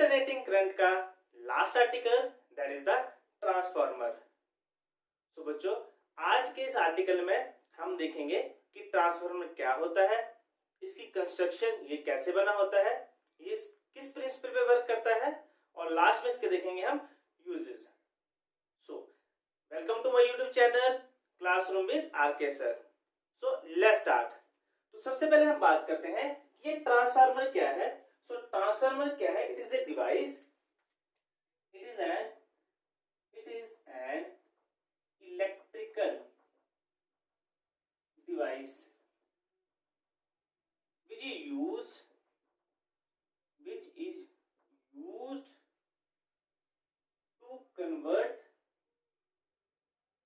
Alternating current का last article that is the transformer. So बच्चों, आज के इस आर्टिकल में हम देखेंगे कि ट्रांसफार्मर क्या होता है, इसकी कंस्ट्रक्शन ये कैसे बना होता है, ये किस प्रिंसिपल पे वर्क करता है, और लास्ट में इसके देखेंगे हम uses. So welcome to my YouTube channel classroom with RK sir. So let's start. तो सबसे पहले हम बात करते हैं कि ये ट्रांसफार्मर क्या है। सो ट्रांसफार्मर क्या है? It is a device, it is an electrical device which is used to convert,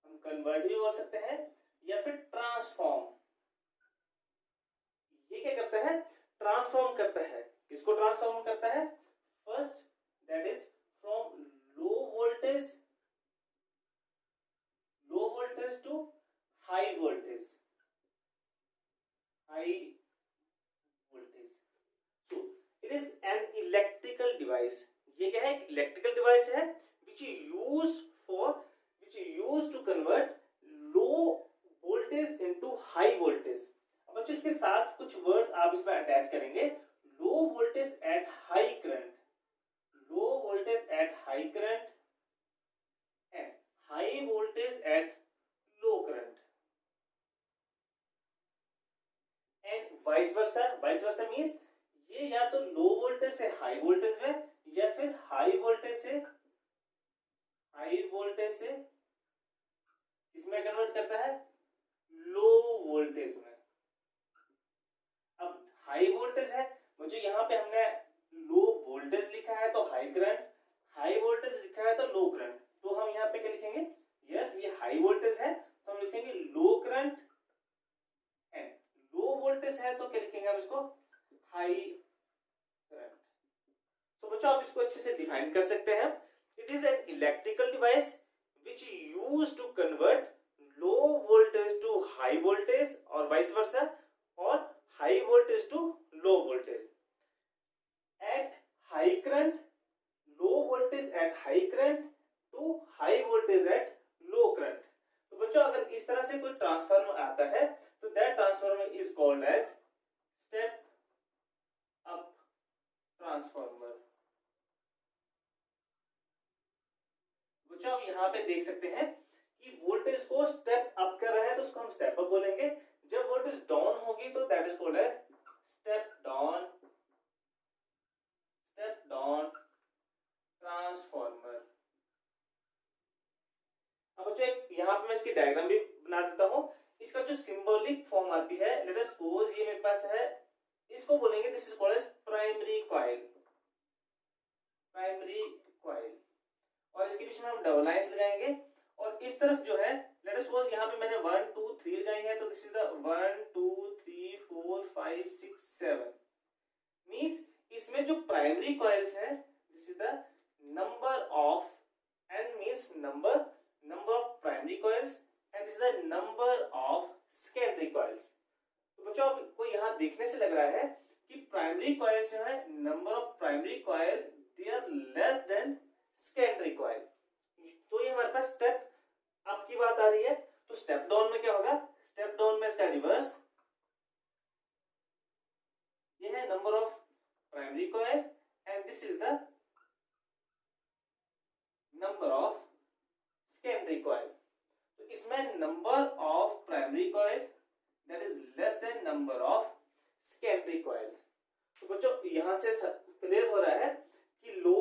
हम कन्वर्ट भी बोल सकते हैं या फिर ट्रांसफॉर्म। ये क्या करता है? ट्रांसफॉर्म करता है। किसको ट्रांसफॉर्म करता है? First that is from low voltage to high voltage, so it is an electrical device। ये क्या है? इलेक्ट्रिकल डिवाइस है which is used to convert low voltage into high voltage। अब बच्चों इसके साथ कुछ वर्ड्स आप इसमें अटैच करेंगे। लो voltage at high current, low voltage at high current and high voltage at low current and vice versa means ये या तो लो वोल्टेज से हाई वोल्टेज में या फिर हाई वोल्टेज से इसमें कन्वर्ट करता है लो वोल्टेज में। अब हाई वोल्टेज है, मुझे यहाँ पे हमने लो वोल्टेज लिखा है तो हाई करंट, हाई वोल्टेज लिखा है तो लो करंट, तो हम यहाँ पे क्या लिखेंगे? यस, ये हाई वोल्टेज है तो हम लिखेंगे लो करंट, एंड लो वोल्टेज है तो क्या लिखेंगे आप इसको? High current. सो बच्चों आप इसको अच्छे से डिफाइन कर सकते हैं। It is an electrical device which used to convert low voltage to high voltage और वाइस वर्सा, और high voltage to low voltage at high current, low voltage at high current to high voltage at low current. तो बच्चों अगर इस तरह से कोई transformer आता है तो that transformer is called as step up transformer. बच्चों आप यहां पे देख सकते हैं कि वोल्टेज को स्टेप अप कर रहा है तो उसको हम स्टेप अप बोलेंगे। जब वोल्टेज डाउन होगी तो that is called as step down transformer. अब बच्चों यहाँ पे मैं इसकी डायग्राम भी बना देता हूं। इसका जो सिंबॉलिक फॉर्म आती है, लेट अस सपोज ये मेरे पास है, इसको बोलेंगे this is called as primary coil, और इसके बीच में हम डबल लाइंस लगाएंगे, और इस तरफ जो है लेट अस सपोज यहाँ पे मैंने 1 2 3 लगाई है, तो दिस इज द 1 2 3 4 5 6 7 मींस इसमें जो प्राइमरी कॉइल्स है this is the number of, n means number of primary coils and this is the number of secondary coils. तो बच्चों आपको यहाँ देखने से लग रहा है कि प्राइमरी कॉइल्स जो है, number of primary coil they are less than secondary coil. तो ये हमारे पास स्टेप अप की बात आ रही है। तो स्टेप डाउन में क्या होगा? स्टेप डाउन में इसका रिवर्स, ये है number of primary coil and this is the number of secondary coil. तो इसमें number of primary coil that is less than number of secondary coil. तो बच्चों यहां से क्लियर हो रहा है कि लो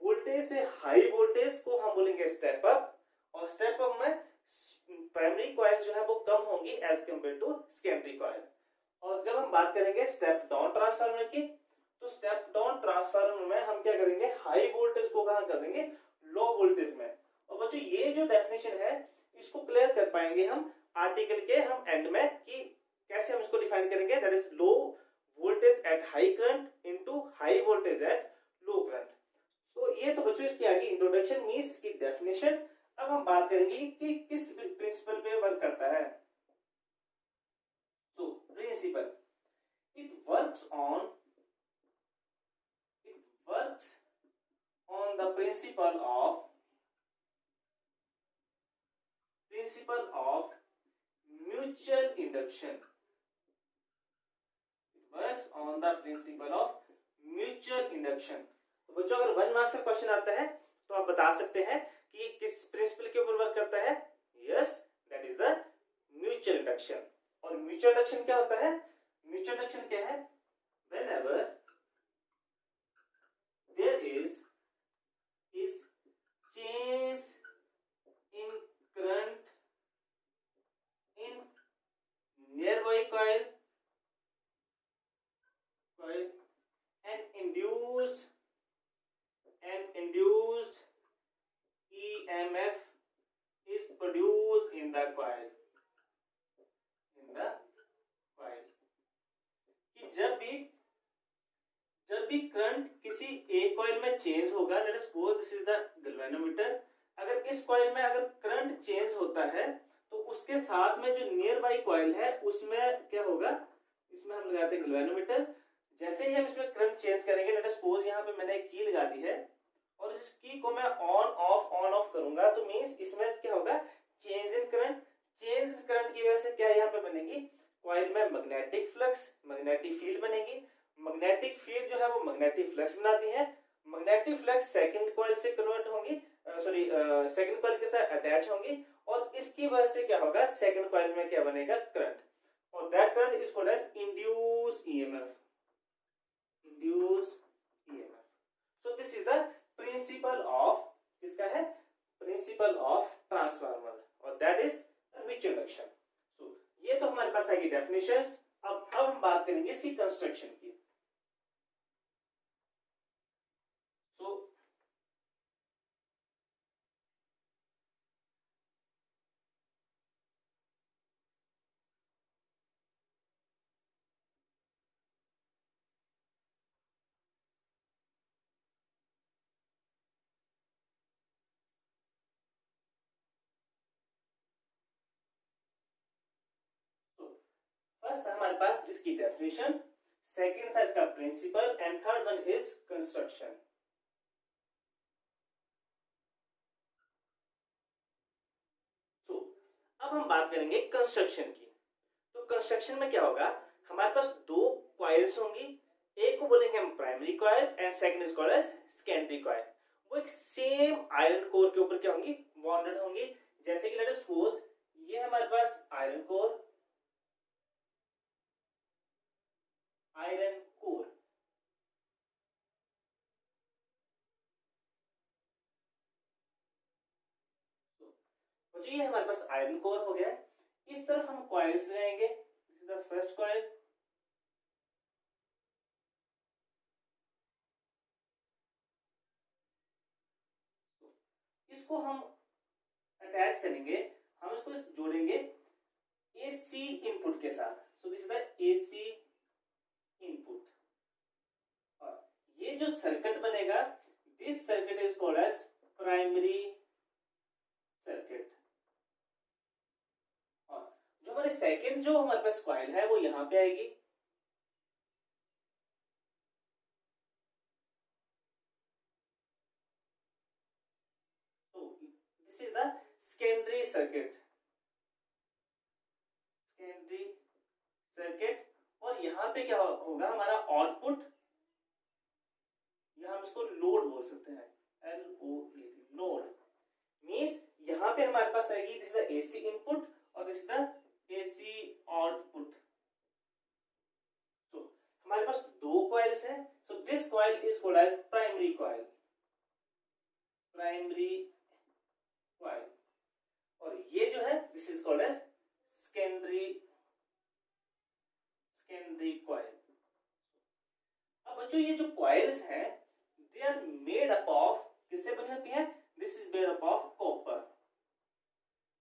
वोल्टेज से हाई वोल्टेज को हम बोलेंगे स्टेप अप, और स्टेप अप में प्राइमरी कॉइल जो है वो कम होंगी as compare to secondary coil. और जब हम बात करेंगे स्टेप डाउन ट्रांसफार्मर की, तो स्टेप डाउन ट्रांसफार्मर में हम क्या करेंगे? हाई वोल्टेज को कहां कर देंगे? लो वोल्टेज में। और बच्चों ये जो डेफिनेशन है इसको क्लियर कर पाएंगे हम आर्टिकल के हम एंड में, कि कैसे हम इसको डिफाइन करेंगे। That is low voltage at high current into high voltage at low current. तो ये तो बच्चों इसकी आगे इंट्रोडक्शन मींस की डेफिनेशन। अब हम बात करेंगे कि किस प्रिंसिपल पे वर्क करता है। So principal, it works principle of mutual induction. It works on the principle of mutual induction. तो बच्चों अगर 1 मार्क्स का क्वेश्चन आता है तो आप बता सकते हैं कि किस प्रिंसिपल के ऊपर वर्क करता है. Yes, that is the mutual induction. और म्यूचुअल इंडक्शन क्या होता है? म्यूचुअल इंडक्शन क्या है? whenever there is change in current in nearby coil and induced EMF is produced in the coil. कि जब भी करंट किसी एक कॉइल में चेंज होगा, late us suppose this is the galvanometer. अगर इस कॉइल में अगर करंट चेंज होता है तो उसके साथ में जो नियर बाई कॉइल है उसमें क्या होगा? इसमें हम लगाते हैं गैल्वेनोमीटर. जैसे ही हम इसमें करंट चेंज करेंगे, लेट अस सपोज यहाँ पे मैंने एक की लगा दी है और इस की को मैं ऑन ऑफ करूंगा, तो मींस इसमें क्या होगा? Change in current. Change in current की वजह से क्या यहाँ पे बनेगी? कॉइल में मैग्नेटिक फ्लक्स, मैग्नेटिक फील्ड बनेगी. मैग्नेटिक फील्ड जो है वो मैग्नेटिक फ्लक्स बनाती है. मैग्नेटिक फ्लक्स सेकंड कॉइल से कन्वर्ट होंगी, सेकंड कॉइल के साथ अटैच होंगी और इसकी वजह से क्या होगा? सेकंड कॉइल में क्या बनेगा? करंट. और that current is called as induce EMF. So this is the principle of, किसका है? प्रिंसिपल ऑफ ट्रांसफार्मर, और that is mutual induction. So ये तो हमारे पास आएगी डेफिनेशंस. अब हम बात करेंगे इसकी कंस्ट्रक्शन की. सो फर्स्ट हमारे पास इसकी डेफिनेशन, सेकंड था इसका principle and third one is construction. So अब हम बात करेंगे कंस्ट्रक्शन की. तो कंस्ट्रक्शन में क्या होगा? हमारे पास दो कॉइल्स होंगी. एक को बोलेंगे हम primary coil and second is called as secondary coil. वो एक सेम आयरन कोर के ऊपर क्या होंगी? बॉन्डेड होंगी. जैसे कि लेट अस सपोज ये हमारे पास आयरन कोर, तो ये हमारे पास आयरन कोर हो गया. इस तरफ हम कॉइल्स लेंगे. This is the first coil, इसको हम अटैच करेंगे, हम इसको जोड़ेंगे एसी इनपुट के साथ. So this is the AC input. और ये जो सर्किट बनेगा, this circuit is called as primary circuit. और जो हमारे सेकंड जो हमारे पास कॉइल है वो यहां पे आएगी. तो this is the secondary circuit. और यहां पे क्या होगा? हमारा आउटपुट, या हम इसको लोड बोल सकते हैं, LOAD, लोड. मींस यहां पे हमारे पास आएगी this is the AC input और this is the AC output. So हमारे पास दो कॉइल्स हैं. So this coil is called as primary coil. और ये जो है this is called as secondary coil. अब बच्चों ये जो कॉइल्स हैं they are made up of, किससे बनी होती है? This is made up of copper.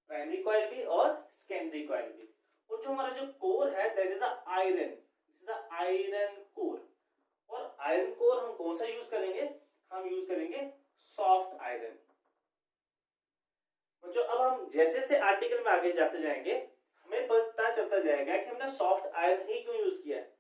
Primary coil भी और सेकेंडरी कॉइल भी. और जो हमारा जो कोर है that is the iron. This is the iron core. और आयरन कोर हम कौन सा यूज करेंगे? हम यूज करेंगे सॉफ्ट आयरन. बच्चों अब हम जैसे से आर्टिकल में आगे जाते जाएंगे हमें पता चलता जाएगा कि हमने सॉफ्ट आयरन ही क्यों यूज किया है.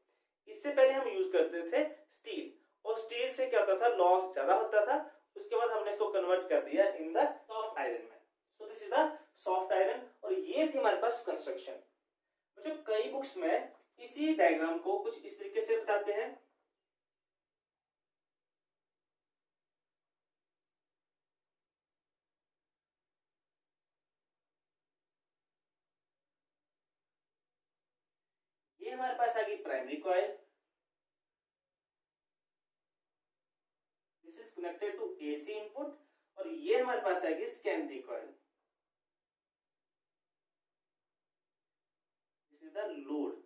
इससे पहले हम यूज करते थे स्टील, और स्टील से क्या होता था? लॉस ज्यादा होता था उसके बाद हमने इसको कन्वर्ट कर दिया इन द सॉफ्ट आयरन में। सो this is the soft iron, और ये थी हमारे पास कंस्ट्रक्शन। जो कई बुक्स में इसी डायग्राम को कुछ इस तरीके से बताते हैं। ये हमारे पास आ गई primary coil, this is connected to AC input, और ये हमारे पास आएगी secondary coil, this is the load.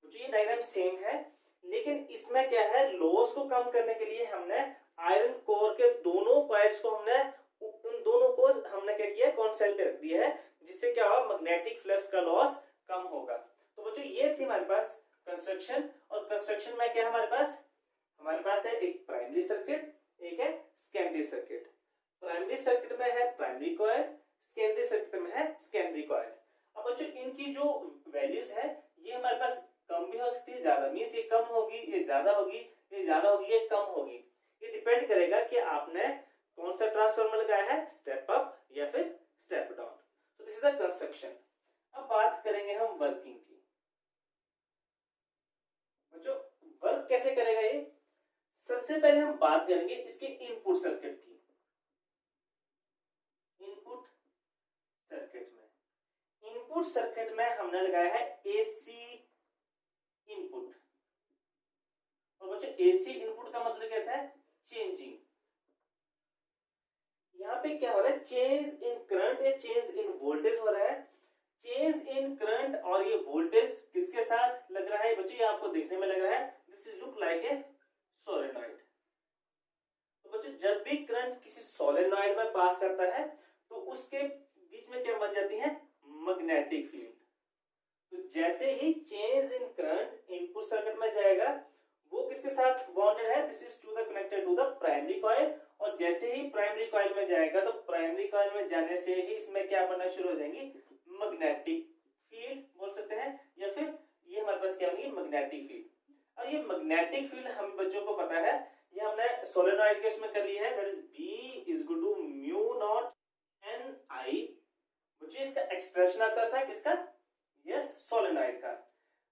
तो ये डायग्राम सेम है, लेकिन इसमें क्या है, लॉस को कम करने के लिए हमने आयरन कोर के दोनों कॉइल्स को हमने उन दोनों को हमने क्या किया, कॉन्सेल पे रख दिया है, जिससे क्या होगा, मैग्नेटिक फ्लक्स का लॉस कम होगा। तो बच्चों ये थी हमारे पास कंस्ट्रक्शन, और कंस्ट्रक्शन में क्या है हमारे पास है एक प्राइमरी सर्किट, एक है सेकेंडरी सर्किट। प्राइमरी सर्किट में है प्राइमरी कॉइल, सेकेंडरी सर्किट में है सेकेंडरी कॉइल। अब बच्चों इनकी जो वैल्यूज है ये हमारे पास कम भी हो सकती है, ज्यादा, मींस ये कम होगी, ये ज्यादा होगी, ये ज्यादा होगी, ये कम होगी। ये डिपेंड करेगा कि आपने कौन सा ट्रांसफार्मर लगाया है, स्टेप अप या फिर स्टेप डाउन। तो दिस इज द कंस्ट्रक्शन। अब बात करेंगे हम वर्किंग की। बच्चों वर्क कैसे करेगा ये, सबसे पहले हम बात करेंगे इसके इनपुट सर्किट की। इनपुट सर्किट में हमने लगाया है एसी इनपुट, और बच्चों एसी इनपुट का मतलब क्या है, चेंजिंग। यहाँ पे क्या हो रहा है, चेंज इन करंट या चेंज इन वोल्टेज हो रहा है। चेंज इन करंट और ये वोल्टेज किसके साथ लग रहा है बच्चों, ये आपको देखने में लग रहा है, this is look like a solenoid. तो बच्चों जब भी करंट किसी सोलेनॉइड में पास करता है तो उसके बीच में क्या बन जाती है, मैग्नेटिक फील्ड। तो जैसे ही change in current input circuit में जाएगा, वो किसके साथ बॉन्डेड है, this is to the connected to the primary coil, और जैसे ही प्राइमरी कॉइल में जाएगा तो प्राइमरी कॉइल में जाने से ही इसमें क्या बनना शुरू हो जाएंगी, मैग्नेटिक फील्ड बोल सकते हैं, या फिर ये हमारे पास क्या बनेगी, मैग्नेटिक फील्ड। और ये मैग्नेटिक फील्ड हम बच्चों को पता है, ये हमने सोलेनॉइड के उसमें कर ली है, that is B is equal to mu naught Ni। बच्चों इसका एक्सप्रेशन आता था किसका, यस सोलेनॉइड का।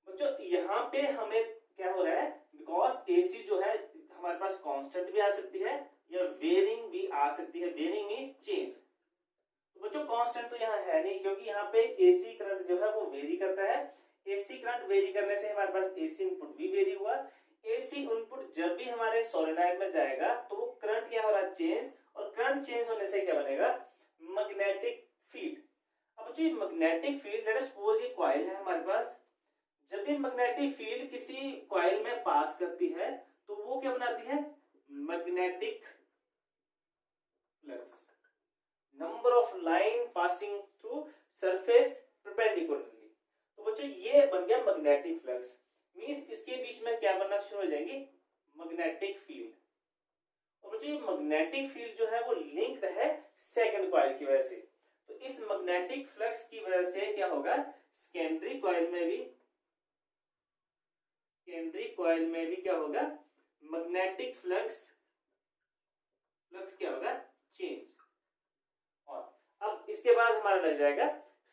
बच्चों यहाँ पे हमें क्या हो रहा है, बिकॉज एसी जो है हमारे पास कांस्टेंट भी आ सकती है या वेरिंग भी आ सकती है, वेरिंग मींस चेंज। तो बच्चों कांस्टेंट तो यहाँ है नहीं, क्योंकि यहाँ पे एसी करंट जो है वो वेरी करता है। एसी करंट वेरी करने से हमारे पास एसी इनपुट भी वेरी हुआ। एसी इनपुट जब भी हमारे सोलेनॉइड में जाएगा तो वो करंट क्या हो रहा है, चेंज, और करंट चेंज होने से क्या बनेगा, मैग्नेटिक फील्ड। अब बच्चों magnetic field, late us suppose ये कॉइल है हमारे पास, जब भी मैग्नेटिक फील्ड किसी कॉइल में पास करती है तो वो क्या बनाती है, magnetic flux, number of line passing through surface perpendicularly. तो बच्चों ये बन गया मैग्नेटिक फ्लक्स, मींस इसके बीच में क्या बनना शुरू हो जाएंगी, मैग्नेटिक फील्ड। और बच्चों ये मैग्नेटिक फील्ड जो है वो लिंक्ड है सेकंड कॉइल की वजह से। तो इस मैग्नेटिक फ्लक्स की वजह से क्या होगा, सेकेंडरी कॉइल में भी क्या होगा, मैग्नेटिक फ्लक्स क्या होगा, चेंज। और अब इसके बाद हमारा लग जाएगा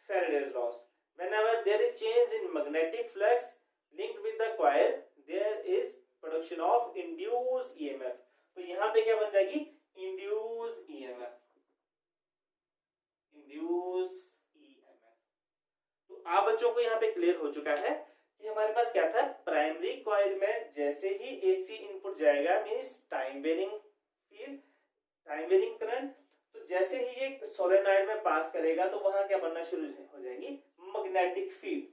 Faraday's loss. whenever there is change in magnetic flux linked with the coil there is production of induced EMF। तो यहाँ पे क्या बन जाएगी, induced EMF। तो आप बच्चों को यहाँ पे क्लियर हो चुका है कि हमारे पास क्या था, प्राइमरी कॉइल में जैसे ही एसी इनपुट जाएगा means time varying field, time varying current. तो जैसे ही ये सोलेनॉइड में पास करेगा तो वहां क्या बनना शुरू हो जाएंगी, मैग्नेटिक फील्ड।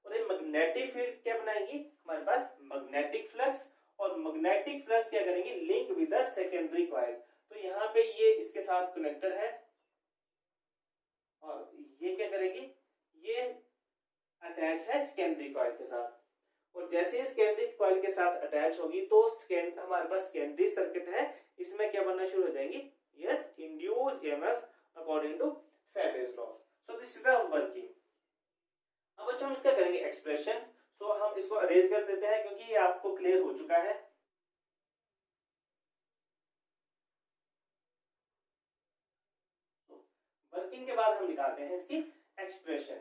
और ये मैग्नेटिक फील्ड क्या बनाएगी, हमारे पास मैग्नेटिक फ्लक्स, और मैग्नेटिक फ्लक्स क्या करेंगे, link with the secondary coil. तो यहाँ पे ये इसके साथ कनेक्टेड है, और ये क्या करेगी, ये अटैच है सेकेंडरी कॉइल के साथ। और जैसे ही सेकेंडरी कॉइल के साथ अटैच होगी तो हमारे पास सेकेंडरी सर्किट है, इसमें क्या बनना शुरू हो जाएंगी, yes induced EMF according to Faraday's law। so this is the working। अब बच्चों हम इसका करेंगे एक्सप्रेशन। हम इसको अरेंज कर देते हैं क्योंकि ये आपको क्लियर हो चुका है। वर्किंग के बाद हम निकालते हैं इसकी एक्सप्रेशन।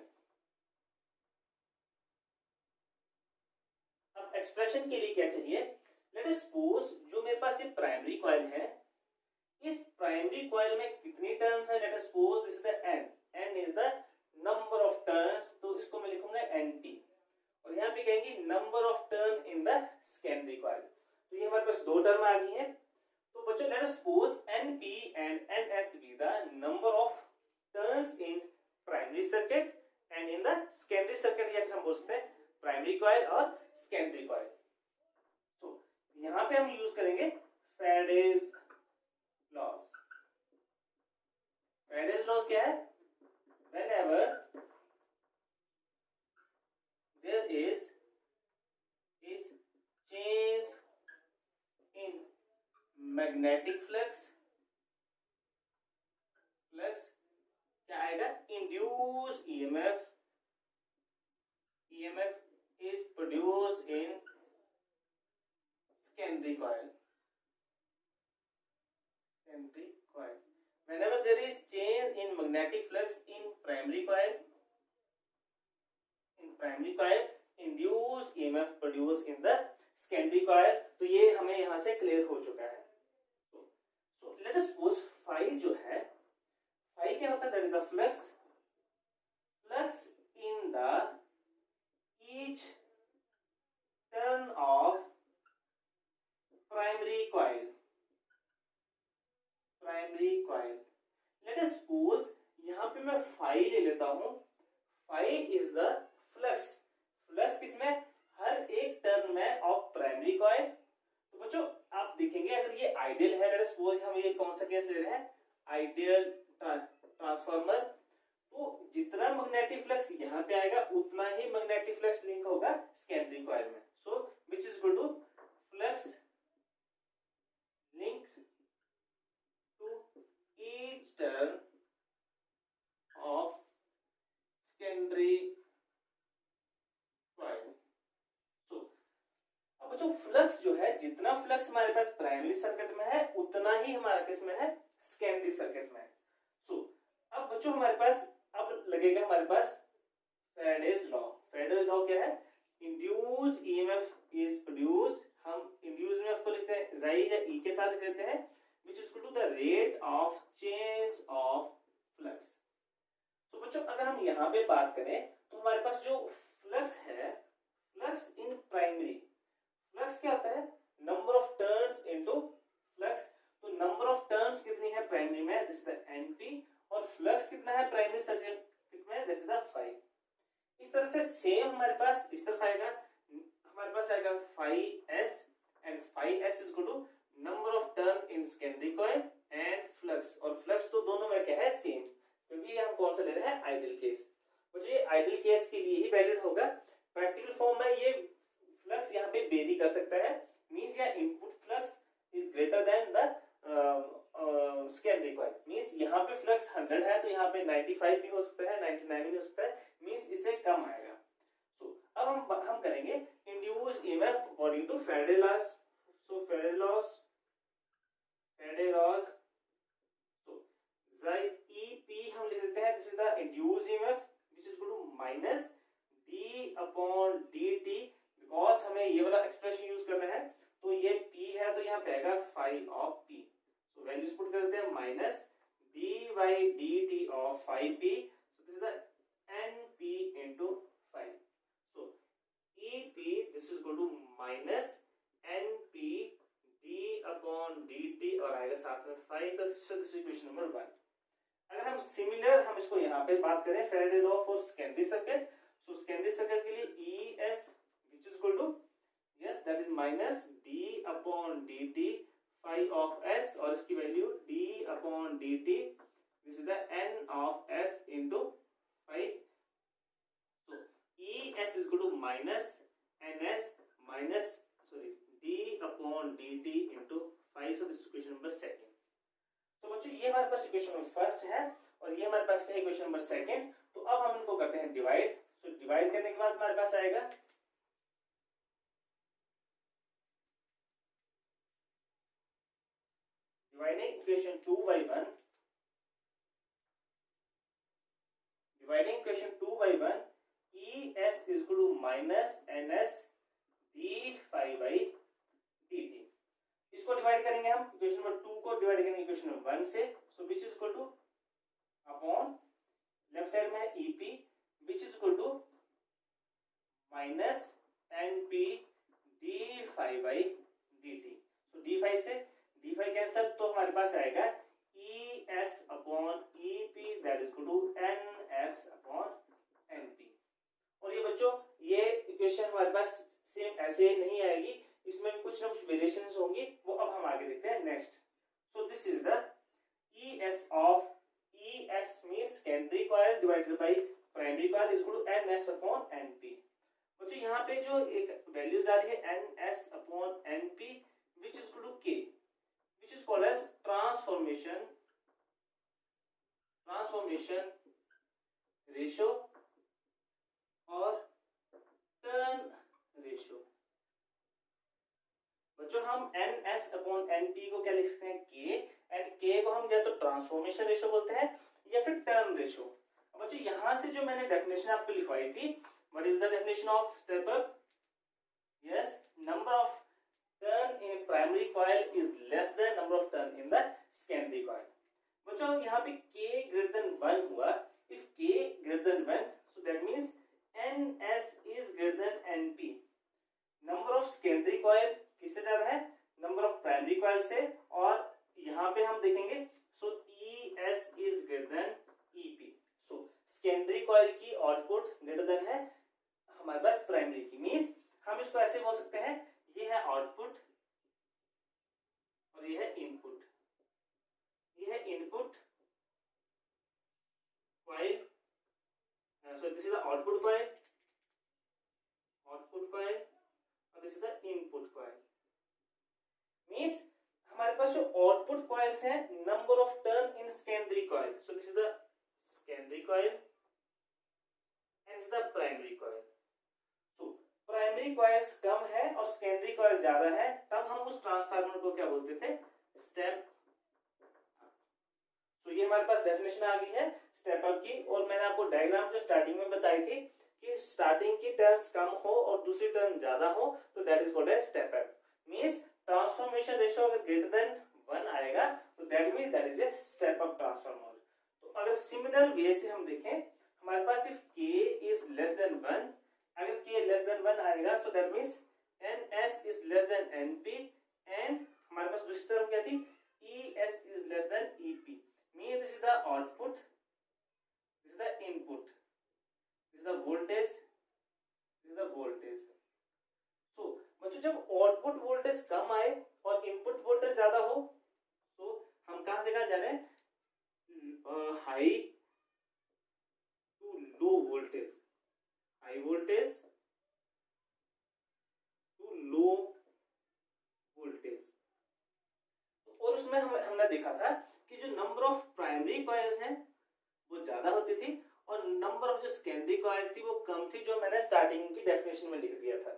अब एक्सप्रेशन के लिए क्या चाहिए, लेट अस सपोज जो मेरे पास ये प्राइमरी कॉइल है, इस प्राइमरी कॉइल में कितनी टर्न्स है, let us suppose this is the N is the number of turns, तो इसको मैं लिखूंगा एनटी, और यहाँ पे कहेंगे number of turn in the secondary coil. तो ये हमारे पास दो टर्म आ गई हैं। तो बच्चों late us suppose NP and NS be the number of turns in primary circuit and in the secondary circuit, या फिर हम बोल सकते हैं प्राइमरी कॉइल और सेकेंडरी कॉइल। तो यहाँ पे हम यूज करेंगे फैराडेज लॉज। फैराडेज लॉज क्या है, whenever there is change in magnetic flux क्या आएगा, induced EMF is produced in secondary coil। Whenever there is change in magnetic flux in primary coil, induced EMF produced in the secondary coil। तो ये हमें यहाँ से clear हो चुका है। So let us suppose phi जो है, phi क्या होता है, that is the flux in the each turn of primary coil। Let us suppose यहाँ पे मैं phi ले लेता हूँ। phi is the flux किसमें, हर एक टर्न में ऑफ प्राइमरी कॉइल। तो बच्चों आप देखेंगे अगर ये आइडियल है, लेट अस सपोज हम ये कौन सा केस ले रहे हैं, आइडियल ट्रांसफार्मर, तो जितना मैग्नेटिक फ्लक्स यहाँ पे आएगा उतना ही मैग्नेटिक फ्लक्स लिंक होगा सेकेंडरी कॉइल में। So which is equal to flux linked to each turn of secondary coil. So अब बच्चों फ्लक्स जो है, जितना फ्लक्स हमारे पास प्राइमरी सर्किट में है उतना ही हमारा किसमें है, सेकेंडरी सर्किट में। सो अब बच्चों हमारे पास अब लगेगा हमारे पास फैराडेज लॉ। फैराडेज लॉ क्या है, इंड्यूस ईएमएफ इज प्रोड्यूस, हम इंड्यूस ईएमएफ को लिखते हैं जाई या ई के साथ लिख देते हैं, which is equal to the rate of change of flux. So बच्चों अगर हम यहाँ पे बात करें तो हमारे पास जो फ्लक्स है, फ्लक्स इन प्राइमरी, फ्लक्स क्या होता है, number of turns into flux. तो नंबर ऑफ टर्न्स कितनी है प्राइमरी में, दिस इज द एनपी, और फ्लक्स कितना है प्राइमरी सर्किट में, दिस इज द फाई। इस तरह से सेम हमारे पास इस तरफ आएगा, हमारे पास आएगा phi S, and phi S is equal to number of turn in secondary coil and flux. और फ्लक्स तो दोनों में क्या है, सेम, क्योंकि हम कौन सा ले रहे हैं, आइडियल केस। मुझे ये आइडियल केस के लिए ही वैलिड होगा। प्रैक्टिकल फॉर्म में ये फ्लक्स यहाँ पे वेरी कर सकता है, मींस या input flux is greater then the secondary coil, means यहाँ पे फ्लक्स 100 है तो यहाँ पे 95 भी हो सकता है, 99 भी हो सकता है, मींस इससे कम आएगा। सो अब हम करेंगे induce EMF according to Faraday laws. So Faraday laws, so EP हम लिख देते हैं, this is the induce EMF which is equal to minus d upon dt, because हमें ये वाला एक्सप्रेशन यूज करना है, तो ये p है तो यहाँ पे आएगा phi of p। So values put कर देते हैं, minus dy dt of phi p, so this is the np into phi. So ep this is equal to minus np d upon dt, और आएगा साथ में फाई। तो this is equation number 1। अगर हम सिमिलर हम इसको यहाँ पे बात करें Faraday law for secondary circuit, so secondary circuit के लिए es which is equal to, yes that is minus d upon dt phi of s, और इसकी value d upon dt, this is the n of s into phi। so es is equal to minus ns minus d upon dt into phi। so this is equation number 2। तो बच्चों ये हमारे पास equation number first है और ये हमारे पास क्या है, इक्वेशन नंबर सेकंड। तो अब हम इनको करते हैं डिवाइड। सो डिवाइड करने के बाद हमारे पास आएगा dividing equation 2 by 1 dividing equation 2 by 1, ES is equal to minus NS d phi by dt. इसको डिवाइड करेंगे हम, इक्वेशन नंबर 2 को डिवाइड करेंगे इक्वेशन नंबर 1 से, so which is equal to upon left side में है EP which is equal to minus NP d phi by dt. So d phi से d phi cancel, तो हमारे पास आएगा ES upon EP that is equal to NS upon NP. और ये बच्चों ये इक्वेशन हमारे पास सेम ऐसे नहीं आएगी, इसमें भी कुछ ना कुछ वेरिएशंस होंगी, वो अब हम आगे देखते हैं next. So this is the ES of ES means secondary coil divided by primary coil is equal to NS upon NP. बच्चों यहाँ पे जो एक वैल्यूज आ रही है NS upon NP which is equal to K which is called as transformation ratio और turn ratio. बच्चों हम NS अपॉन NP को क्या लिख सकते हैं K, एंड K को हम या तो ट्रांसफॉर्मेशन रेशियो बोलते हैं या फिर टर्न रेशियो. अब बच्चों यहां से जो मैंने डेफिनेशन आपको लिखवाई थी, what is the definition of step up? Yes, number of turn in primary coil is less than number of turn in the secondary coil. बच्चों यहाँ पे K ग्रेटर देन 1 हुआ, if K greater than 1 so that means NS is greater than NP. Number of secondary coil किससे ज्यादा है? Number of primary coil से. और यहाँ पे हम देखेंगे सो ES is greater than EP. So secondary coil की आउटपुट ग्रेटर देन है हमारे पास प्राइमरी की, मींस हम इसको ऐसे बोल सकते हैं ये है आउटपुट और ये है इनपुट. ये है input coil. So this is the output coil, और this is the input coil. Means हमारे पास जो output coils हैं, number of turn in secondary coil. So this is the secondary coil and this is the primary coil. So primary coils कम है और secondary coil ज्यादा है, तब हम उस ट्रांसफार्मर को क्या बोलते थे? स्टेप. तो ये हमारे पास डेफिनेशन आ गई है स्टेप अप की. और मैंने आपको डायग्राम जो स्टार्टिंग में बताई थी कि स्टार्टिंग की टर्न्स कम हो और दूसरी टर्न ज्यादा हो तो that is called as step up. Means transformation ratio अगर ग्रेटर देन 1 आएगा तो that means that is a step up transformer. तो अगर सिमिलर वे से हम देखें, हमारे पास if K is less than 1, अगर K लेस देन 1 आएगा so that means NS is less than NP and हमारे पास दूसरी टर्म क्या थी? ES is less than EP. Means this is the output, this is the input, this is the voltage, this is the voltage. So बच्चों जब output voltage कम आए और input voltage ज्यादा हो तो हम कहां से कहां जा रहे हैं? High to low voltage, high voltage to low voltage. और उसमें हमने देखा था कि जो नंबर ऑफ प्राइमरी कॉइल्स हैं वो ज्यादा होती थी और नंबर ऑफ जो सेकेंडरी कॉइल्स थी वो कम थी, जो मैंने स्टार्टिंग की डेफिनेशन में लिख दिया था.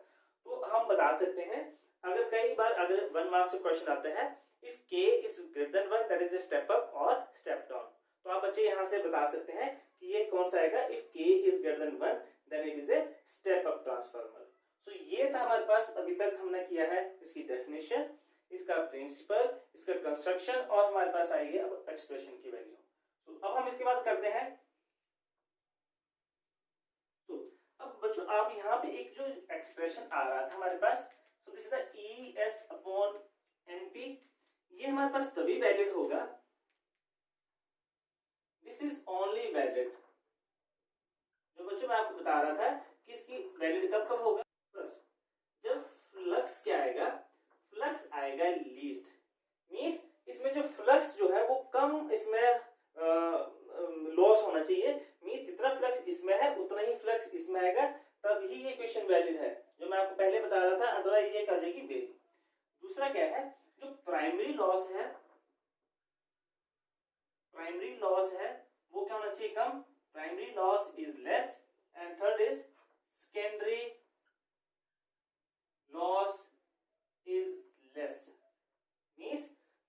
तो हम बता सकते हैं, अगर कई बार अगर 1 मार्क से क्वेश्चन आता है if K is greater than 1 that is a step up और स्टेप डाउन, तो आप बच्चे यहां से बता सकते हैं कि ये कौन सा आएगा? If K is greater than 1 then it is a step up transformer. So ये था हमारे पास अभी तक हमने किया है इसकी डेफिनेशन, इसका प्रिंसिपल, इसका कंस्ट्रक्शन और हमारे पास आएगी अब एक्सप्रेशन की वैल्यू. तो अब हम इसके बाद करते हैं. तो अब बच्चों आप यहाँ पे एक जो एक्सप्रेशन आ रहा था हमारे पास, so this is the ES upon NP. ये हमारे पास तभी वैलिड होगा, दिस इज ओनली वैलिड. जो बच्चों मैं आपको बता रहा था कि इसकी वैलिड कब कब होगा? बस जब फ्लक्स क्या आएगा? फ्लक्स आएगा लीस्ट. मींस इसमें जो फ्लक्स जो है वो कम इसमें लॉस होना चाहिए. मींस जितना फ्लक्स इसमें है उतना ही फ्लक्स इसमें आएगा, तब ही ये इक्वेशन वैलिड है, जो मैं आपको पहले बता रहा था. अदरवाइज ये क्या हो जाएगी? वेरी. दूसरा क्या है? जो प्राइमरी लॉस है, प्राइमरी लॉस है वो क्या होना चाहिए? कम. Primary loss is less. And third is secondary loss is less. Means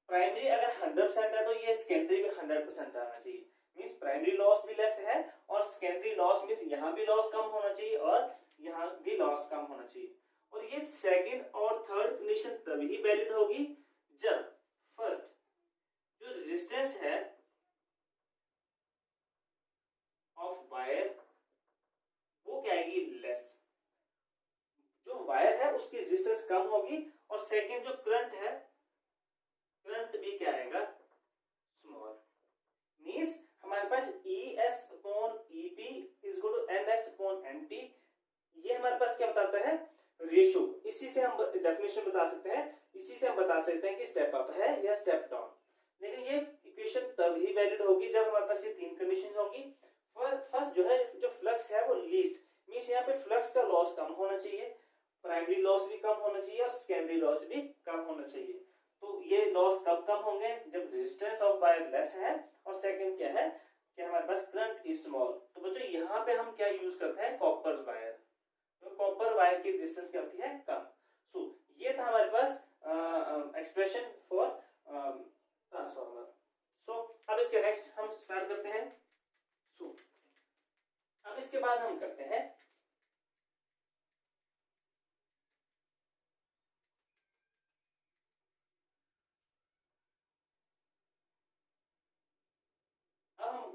primary अगर 100% है तो ये सेकेंडरी भी 100% आना चाहिए. मींस प्राइमरी लॉस भी लेस है और सेकेंडरी लॉस मीन्स यहाँ भी लॉस कम होना चाहिए और यहाँ भी लॉस कम होना चाहिए। और ये सेकंड और थर्ड कंडीशन तभी वैलिड होगी जब फर्स्ट जो रेजिस्टेंस है ऑफ वायर वो क्या आएगी, लेस। जो वायर है उसकी रेजिस्टेंस कम होगी और सेकंड जो करंट है, करंट भी क्या आएगा, स्मॉल। मींस हमारे पास ES upon EP is equal to NS upon NP, ये हमारे पास क्या बताता है, रेशो। इसी से हम डेफिनेशन बता सकते हैं, इसी से हम बता सकते हैं कि स्टेप अप है या स्टेप डाउन। लेकिन ये इक्वेशन तभी वैलिड होगी जब हमारे पास ये तीन कंडीशन होगी। फर्स्ट जो है, जो फ्लक्स है वो लीस्ट, मींस यहाँ पे फ्लक्स का लॉस कम होना चाहिए, प्राइमरी लॉस भी कम होना चाहिए और सेकेंडरी लॉस भी कम होना चाहिए। तो ये लॉस कब कम होंगे, जब रेजिस्टेंस ऑफ वायर लेस है और सेकंड क्या है कि हमारे पास करंट इज स्मॉल। तो बच्चों यहाँ पे हम क्या यूज करते हैं, कॉपर वायर। तो कॉपर वायर की रेजिस्टेंस क्या होती है, कम। सो ये था हमारे पास एक्सप्रेशन फॉर ट्रांसफार्मर। सो अब इसके नेक्स्ट हम स्टार्ट करते हैं। सो अब इसके बाद हम करते हैं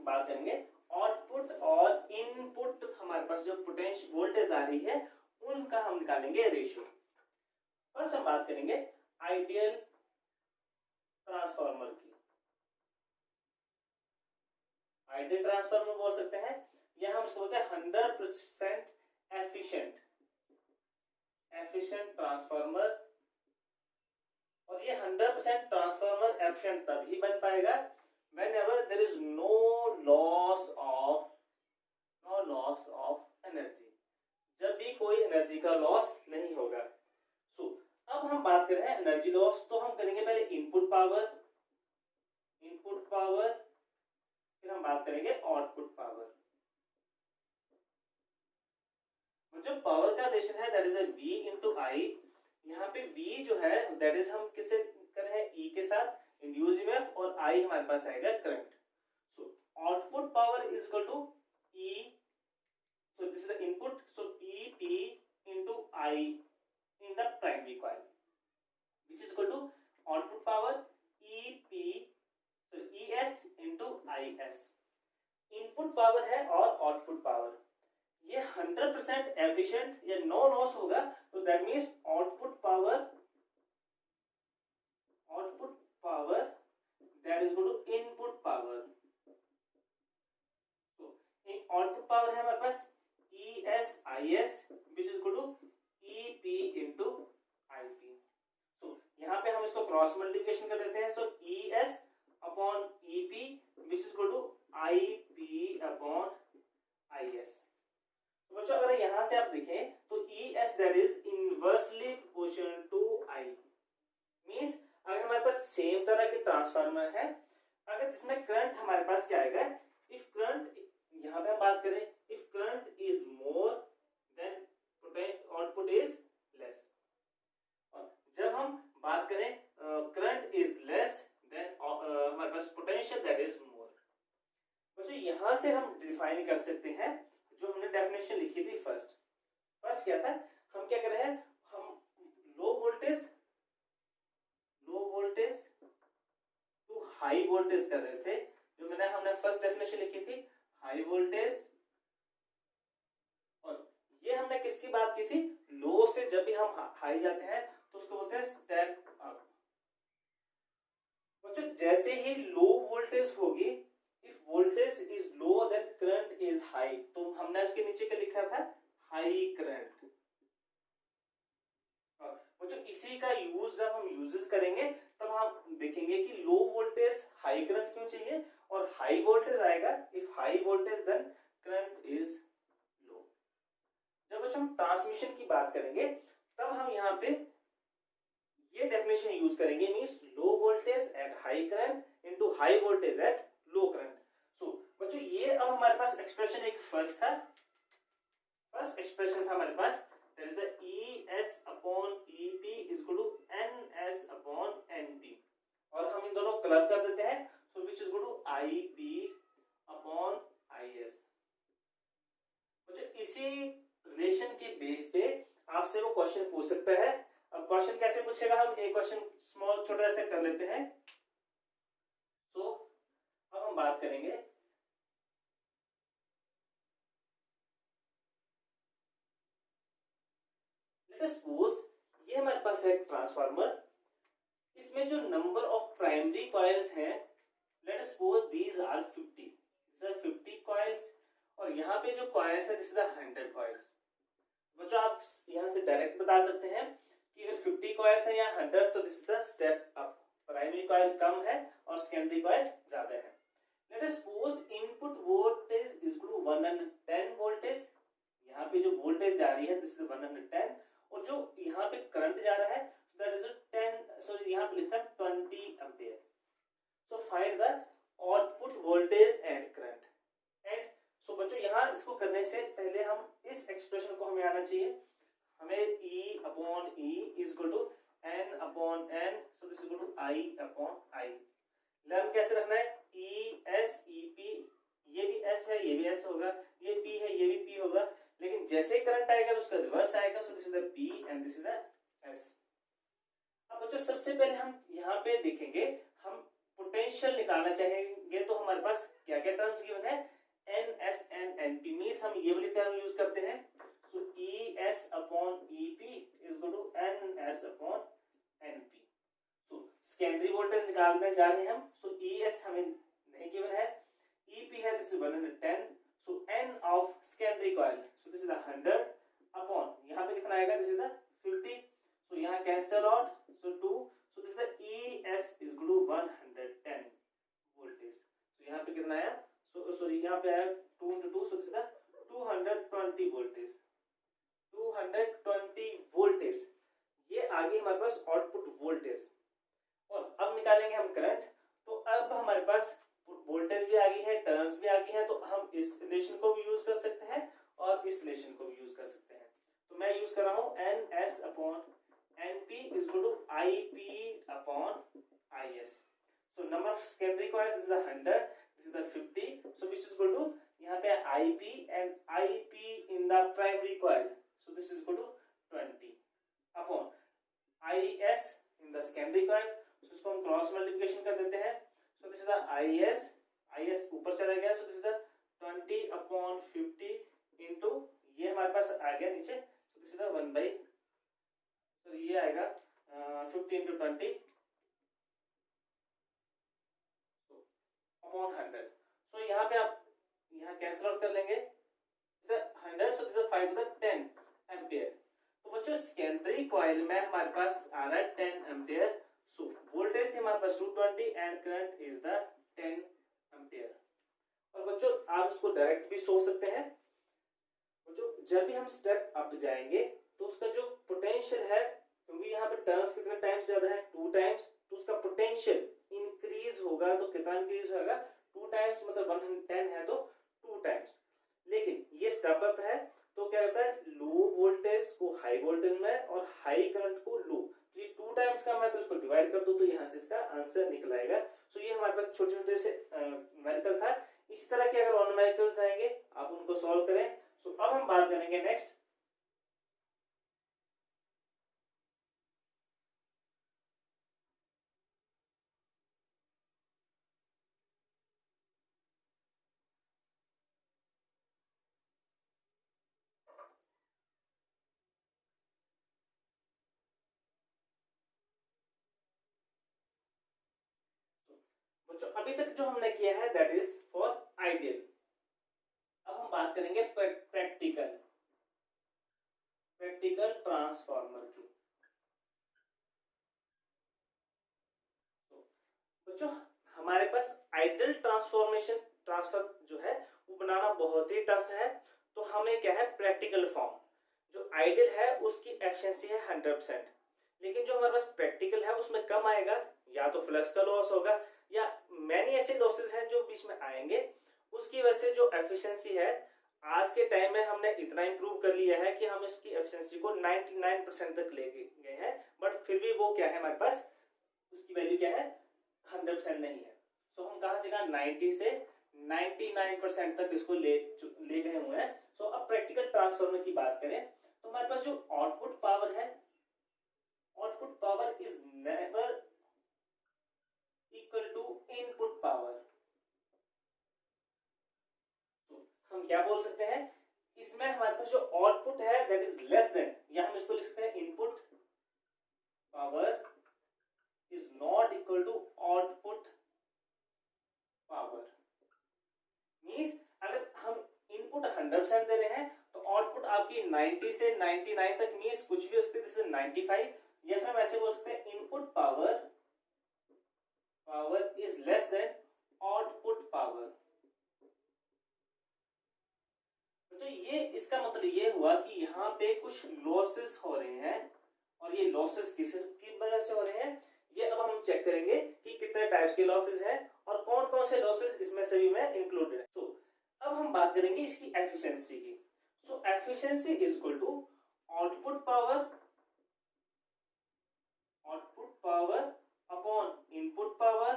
बात करेंगे आउटपुट और इनपुट। हमारे पास जो पोटेंशियल वोल्टेज आ रही है उनका हम निकालेंगे रेशियो। फर्स्ट हम बात करेंगे आइडियल ट्रांसफार्मर की। आइडियल ट्रांसफार्मर बोल सकते हैं या हम इसको बोलते हैं 100% एफिशिएंट ट्रांसफार्मर। और ये 100% ट्रांसफार्मर एफिशिएंट तभी बन पाएगा whenever there is no loss of energy, जब भी कोई एनर्जी का लॉस नहीं होगा। सो अब हम बात कर रहे हैं एनर्जी लॉस, तो हम करेंगे पहले इनपुट पावर, फिर हम बात करेंगे आउटपुट पावर। जो पावर का रिलेशन है that is a V into I। यहाँ पे V जो है दैट इज हम किससे कर रहे हैं, E के साथ, इंड्यूस ईएमएफ, और I हमारे पास आएगा current. So output power is equal to E, so this is the input, so EP into I in the primary coil which is equal to output power EP, so ES into IS। Input power है और output power, ये 100% efficient या no loss होगा, तो that means output power that is equal to input power। so in output power है हमारे पास ESIS which is equal to EP into IP। so यहाँ पे हम इसको क्रॉस मल्टीप्लिकेशन कर देते हैं, so ES upon EP which is equal to IP upon IS। तो बच्चों अगर यहाँ से आप देखें तो ES that is inversely proportional to I, means अगर हमारे पास सेम तरह के ट्रांसफार्मर है, अगर जिसमें करंट हमारे पास क्या आएगा, इफ करंट, यहाँ पे हम बात करें if current is more than output is less, और जब हम बात करें करंट इज लेस देन हमारे पास पोटेंशियल दैट इज मोर। बच्चों यहाँ से हम डिफाइन कर सकते हैं जो हमने डेफिनेशन लिखी थी। फर्स्ट क्या था, हम क्या कर रहे हैं, हम low voltage to high voltage कर रहे थे। जो हमने फर्स्ट डेफिनेशन लिखी थी हाई वोल्टेज, और ये हमने किसकी बात की थी, लो से जब भी हम हाई जाते हैं तो उसको बोलते हैं स्टेप अप। बच्चों जैसे ही लो वोल्टेज होगी, if voltage is low then current is high, तो हमने इसके नीचे क्या लिखा था, हाई करंट। बच्चों इसी का यूज जब हम यूजेस करेंगे तब हम देखेंगे कि लो वोल्टेज हाई करंट क्यों चाहिए, और हाई वोल्टेज आएगा if high voltage then current is low. जब बच्चों हम ट्रांसमिशन की बात करेंगे तब हम यहाँ पे ये डेफिनेशन यूज करेंगे, means low voltage at high current into high voltage at low current. So बच्चों ये अब हमारे पास एक्सप्रेशन एक फर्स्ट एक्सप्रेशन था हमारे पास, that is the ES upon EP is equal to NS upon NP, और हम इन दोनों क्लब कर देते हैं, so which is equal to IP upon I S. इसी रिलेशन के बेस पे आपसे वो क्वेश्चन पूछ सकता है। अब क्वेश्चन कैसे पूछेगा, हम एक क्वेश्चन स्मॉल छोटा सा कर लेते हैं। सो अब हम बात करेंगे लेट अस सपोज ये हमारे पास है ट्रांसफार्मर, इसमें जो नंबर ऑफ प्राइमरी कॉइल्स हैं let us suppose these are 50 coils, और यहाँ पे जो कॉइल्स है दिस इज 100 कॉइल्स। बच्चों आप यहाँ से डायरेक्ट बता सकते हैं कि अगर 50 कॉइल्स है या 100, so this is the step up, primary coil कम है और सेकेंडरी कॉइल ज्यादा है। Let us suppose input voltage is equal to 110 voltage, यहाँ पे जो वोल्टेज जा रही है दिस इज 110, और जो यहाँ पे करंट जा रहा है दैट इज 10, सॉरी यहाँ पे लिखता है 20 ampere. So find the output voltage and current. And so बच्चों यहाँ इसको करने से पहले हम इस एक्सप्रेशन को हमें आना चाहिए, हमें E upon E is equal to N upon N, so this is equal to I upon I। Learn कैसे रखना है, E S E P, ये भी S है ये भी S होगा, ये P है ये भी P होगा, लेकिन जैसे ही करंट आएगा तो उसका रिवर्स आएगा, सो this is the P and this is the S। अब बच्चों सबसे पहले हम यहाँ पे देखेंगे, हम पोटेंशियल निकालना चाहेंगे, तो हमारे पास क्या क्या टर्म्स गिवन है, N S N N P, means हम ये वाली टर्म यूज करते हैं। So E S upon E P is equal to N S upon N P. So secondary voltage निकालने जा रहे हैं हम, सो ई एस हमें नहीं गिवन है, ई पी है this is 110, so N of secondary coil, so this is 100 upon यहाँ पे कितना आएगा, दिस इज 50, सो यहाँ cancel out, so 2, so this is E S is equal to 110 voltage. So यहाँ पे कितना आया, सॉरी यहाँ पे आया 2 into 2, so this is the 220 voltage, 220 voltage, ये आगे हमारे पास आउटपुट वोल्टेज। और अब निकालेंगे हम करंट, तो अब हमारे पास वोल्टेज भी आ गई है, टर्न्स भी आ गई है, तो हम इस रिलेशन को भी यूज कर सकते हैं और इस रिलेशन को भी यूज कर सकते हैं। तो मैं यूज कर रहा हूँ N S upon N P is equal to I P upon I S. So number of secondary coils is 100, this is the 50, so which is equal to यहाँ पे IP and IP in the primary coil, so this is equal to 20 upon IS in the secondary coil, so इसको हम cross multiplication कर देते हैं, so this is the IS ऊपर चला गया, so this is the 20 upon 50 into ये हमारे पास आ गया नीचे, so this is the 1 by, so ये आएगा 50 into 20 अपॉन 100। सो यहाँ पे आप यहाँ कैंसिल आउट कर लेंगे, 100, so this is 5 to the 10 ampere. तो बच्चों सेकेंडरी कॉइल में हमारे पास आ रहा है 10 एम्पियर, सो वोल्टेज थी हमारे पास 220 and current is the 10 ampere. और बच्चों आप इसको डायरेक्ट भी सोच सकते हैं, बच्चों जब भी हम स्टेप अप जाएंगे तो उसका जो पोटेंशियल है, क्योंकि यहाँ पे टर्न्स कितने टाइम्स ज्यादा है, 2 टाइम्स, तो उसका पोटेंशियल इंक्रीज होगा, तो कितना इंक्रीज होगा, 2 टाइम्स, मतलब 110 है तो 2 टाइम्स। लेकिन ये स्टेप अप है तो क्या होता है, लो वोल्टेज को हाई वोल्टेज में और हाई करंट को लो, तो ये 2 टाइम्स का है तो इसको डिवाइड कर दो तो यहाँ से इसका आंसर निकल आएगा। सो ये हमारे पास छोटे छोटे से न्यूमेरिकल था, इस तरह के अगर और न्यूमेरिकल्स आएंगे आप उनको सॉल्व करें। सो अब हम बात करेंगे नेक्स्ट, अभी तक जो हमने किया है दैट इज फॉर आइडियल। अब हम बात करेंगे प्रैक्टिकल ट्रांसफार्मर की। बच्चों हमारे पास आइडियल ट्रांसफर जो है वो बनाना बहुत ही टफ है, तो हमें क्या है, प्रैक्टिकल फॉर्म। जो आइडियल है उसकी एफिशिएंसी है 100%, लेकिन जो हमारे पास प्रैक्टिकल है उसमें कम आएगा, या तो फ्लक्स का लॉस होगा या मैनी ऐसे लॉसेस हैं जो बीच में आएंगे, उसकी वजह से जो एफिशिएंसी है आज के टाइम में हमने इतना इंप्रूव कर लिया है कि हम इसकी एफिशिएंसी को 99% तक ले गए हैं, बट फिर भी वो क्या है, हमारे पास उसकी वैल्यू क्या है, 100% नहीं है। सो हम कहां से कहा 90 से 99% तक इसको ले गए हुए हैं। सो अब प्रैक्टिकल ट्रांसफार्मर की बात करें तो हमारे पास जो आउटपुट पावर है, output power is never equal to input power. हम क्या बोल सकते हैं, इसमें हमारे पास जो आउटपुट है दैट इज लेस देन, या हम इसको लिख सकते हैं input power is not equal to output power. Means अगर हम इनपुट 100% दे रहे हैं तो आउटपुट आपकी 90 से 99 तक, मींस कुछ भी उसके जैसे 95, या फिर हम ऐसे बोल सकते हैं input power is less then output power. तो ये इसका मतलब ये हुआ कि यहाँ पे कुछ लॉसेस हो रहे हैं, और ये लॉसेस किस वजह से हो रहे हैं ये अब हम चेक करेंगे कि कितने टाइप्स के लॉसेस हैं और कौन कौन से लॉसेस इसमें सभी में इंक्लूडेड है। तो अब हम बात करेंगे इसकी एफिशिएंसी की। So efficiency is equal to output power upon input power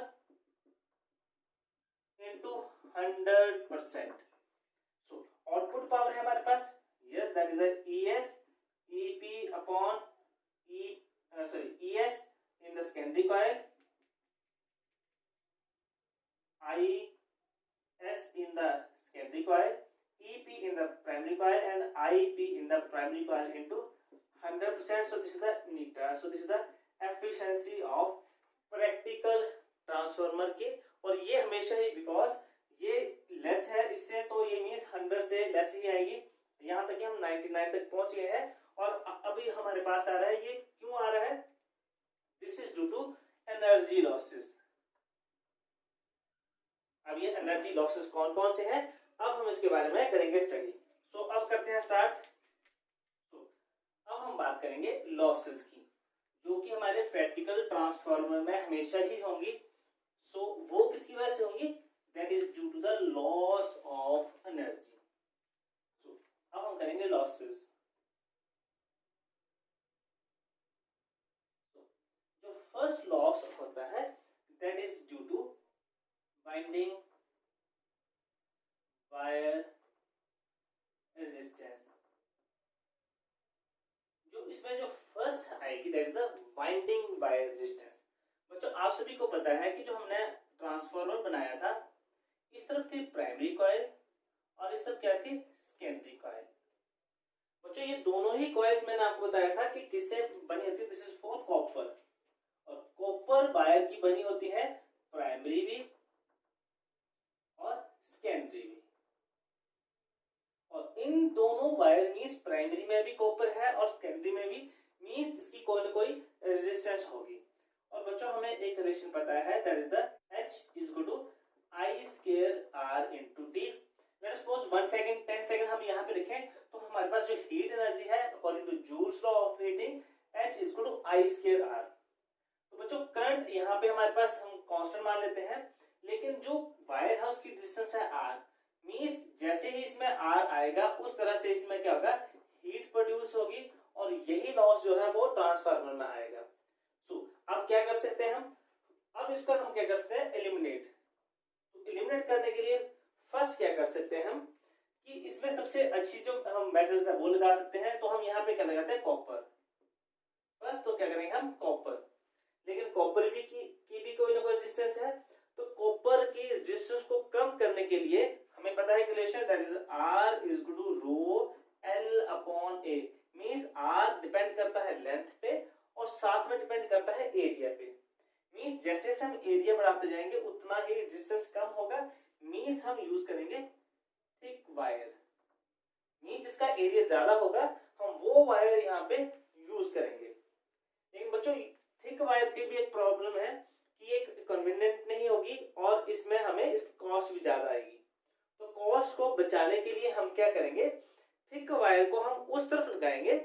into 100%। So output power है हमारे पास, yes that is ES EP upon ES in the secondary coil, IS in the secondary coil, EP in the primary coil, and IP in the primary coil into 100%. So this is the nita. So this is the efficiency of practical transformer के, और ये हमेशा ही because ये less है इससे, तो ये means 100 से लेस ही आएगी। यहाँ तक कि हम 99 तक पहुंच गए हैं, और अभी हमारे पास आ रहा है, ये क्यों आ रहा है, this is due to energy losses. अब ये एनर्जी लॉसेस कौन कौन से हैं, अब हम इसके बारे में करेंगे स्टडी। सो अब करते हैं स्टार्ट। अब हम बात करेंगे लॉसेस की, जो कि हमारे प्रैक्टिकल ट्रांसफार्मर में हमेशा ही होंगी। सो वो किसकी वजह से होंगी, that is due to the loss of energy. So अब हम करेंगे लॉसेस। जो फर्स्ट लॉस होता है that is due to binding wire resistance. जो इसमें जो फर्स्ट आएगी that is the binding wire resistance. बच्चों आप सभी को पता है कि जो हमने ट्रांसफार्मर बनाया था, इस तरफ थी प्राइमरी कॉइल और इस तरफ क्या थी, सेकेंडरी कॉइल। बच्चों ये दोनों ही कॉइल्स मैंने आपको बताया था कि किससे बनी होती है, दिस इज फॉर कॉपर, और कॉपर वायर की बनी होती है प्राइमरी भी और सेकेंडरी भी। और इन दोनों वायर मींस प्राइमरी में भी कॉपर है और सेकेंडरी में भी, मींस इसकी कोई ना कोई रेजिस्टेंस होगी। और बच्चों हमें एक रिलेशन पता है that is the H is equal to I square R into T। Let us suppose 1 second 10 second हम यहाँ पे लिखें तो हमारे पास जो हीट एनर्जी है according to Joule's law of heating, H is equal to I square R। तो बच्चों करंट यहाँ पे हमारे पास हम कांस्टेंट मान लेते हैं, लेकिन जो वायर है उसकी डिस्टेंस है R, मींस जैसे ही इसमें R आएगा उस तरह से इसमें क्या होगा, हीट प्रोड्यूस होगी, और यही लॉस जो है वो ट्रांसफार्मर में आएगा। सो अब क्या कर सकते हैं हम, अब इसको हम क्या कर सकते हैं, एलिमिनेट। तो एलिमिनेट करने के लिए फर्स्ट क्या कर सकते हैं हम, कि इसमें सबसे अच्छी जो हम मेटल्स है वो लगा सकते हैं। तो हम यहाँ पे क्या लगाते हैं, कॉपर। फर्स्ट तो क्या करेंगे हम, कॉपर, लेकिन कॉपर भी की भी कोई ना कोई रेजिस्टेंस है, तो कॉपर की रेजिस्टेंस को कम करने के लिए हमें पता है relation that is R is equal to rho L upon A। Means R depend करता है लेंथ पे और साथ में डिपेंड करता है एरिया पे। मींस जैसे जैसे हम एरिया बढ़ाते जाएंगे उतना ही डिस्टेंस कम होगा, मींस हम यूज करेंगे थिक वायर। मींस जिसका एरिया ज्यादा होगा हम वो वायर यहाँ पे यूज करेंगे। लेकिन बच्चों थिक वायर की भी एक प्रॉब्लम है कि एक कन्वीनियंट नहीं होगी और इसमें हमें इसकी कॉस्ट भी ज्यादा आएगी। तो कॉस्ट को बचाने के लिए हम क्या करेंगे, थिक वायर को हम उस तरफ लगाएंगे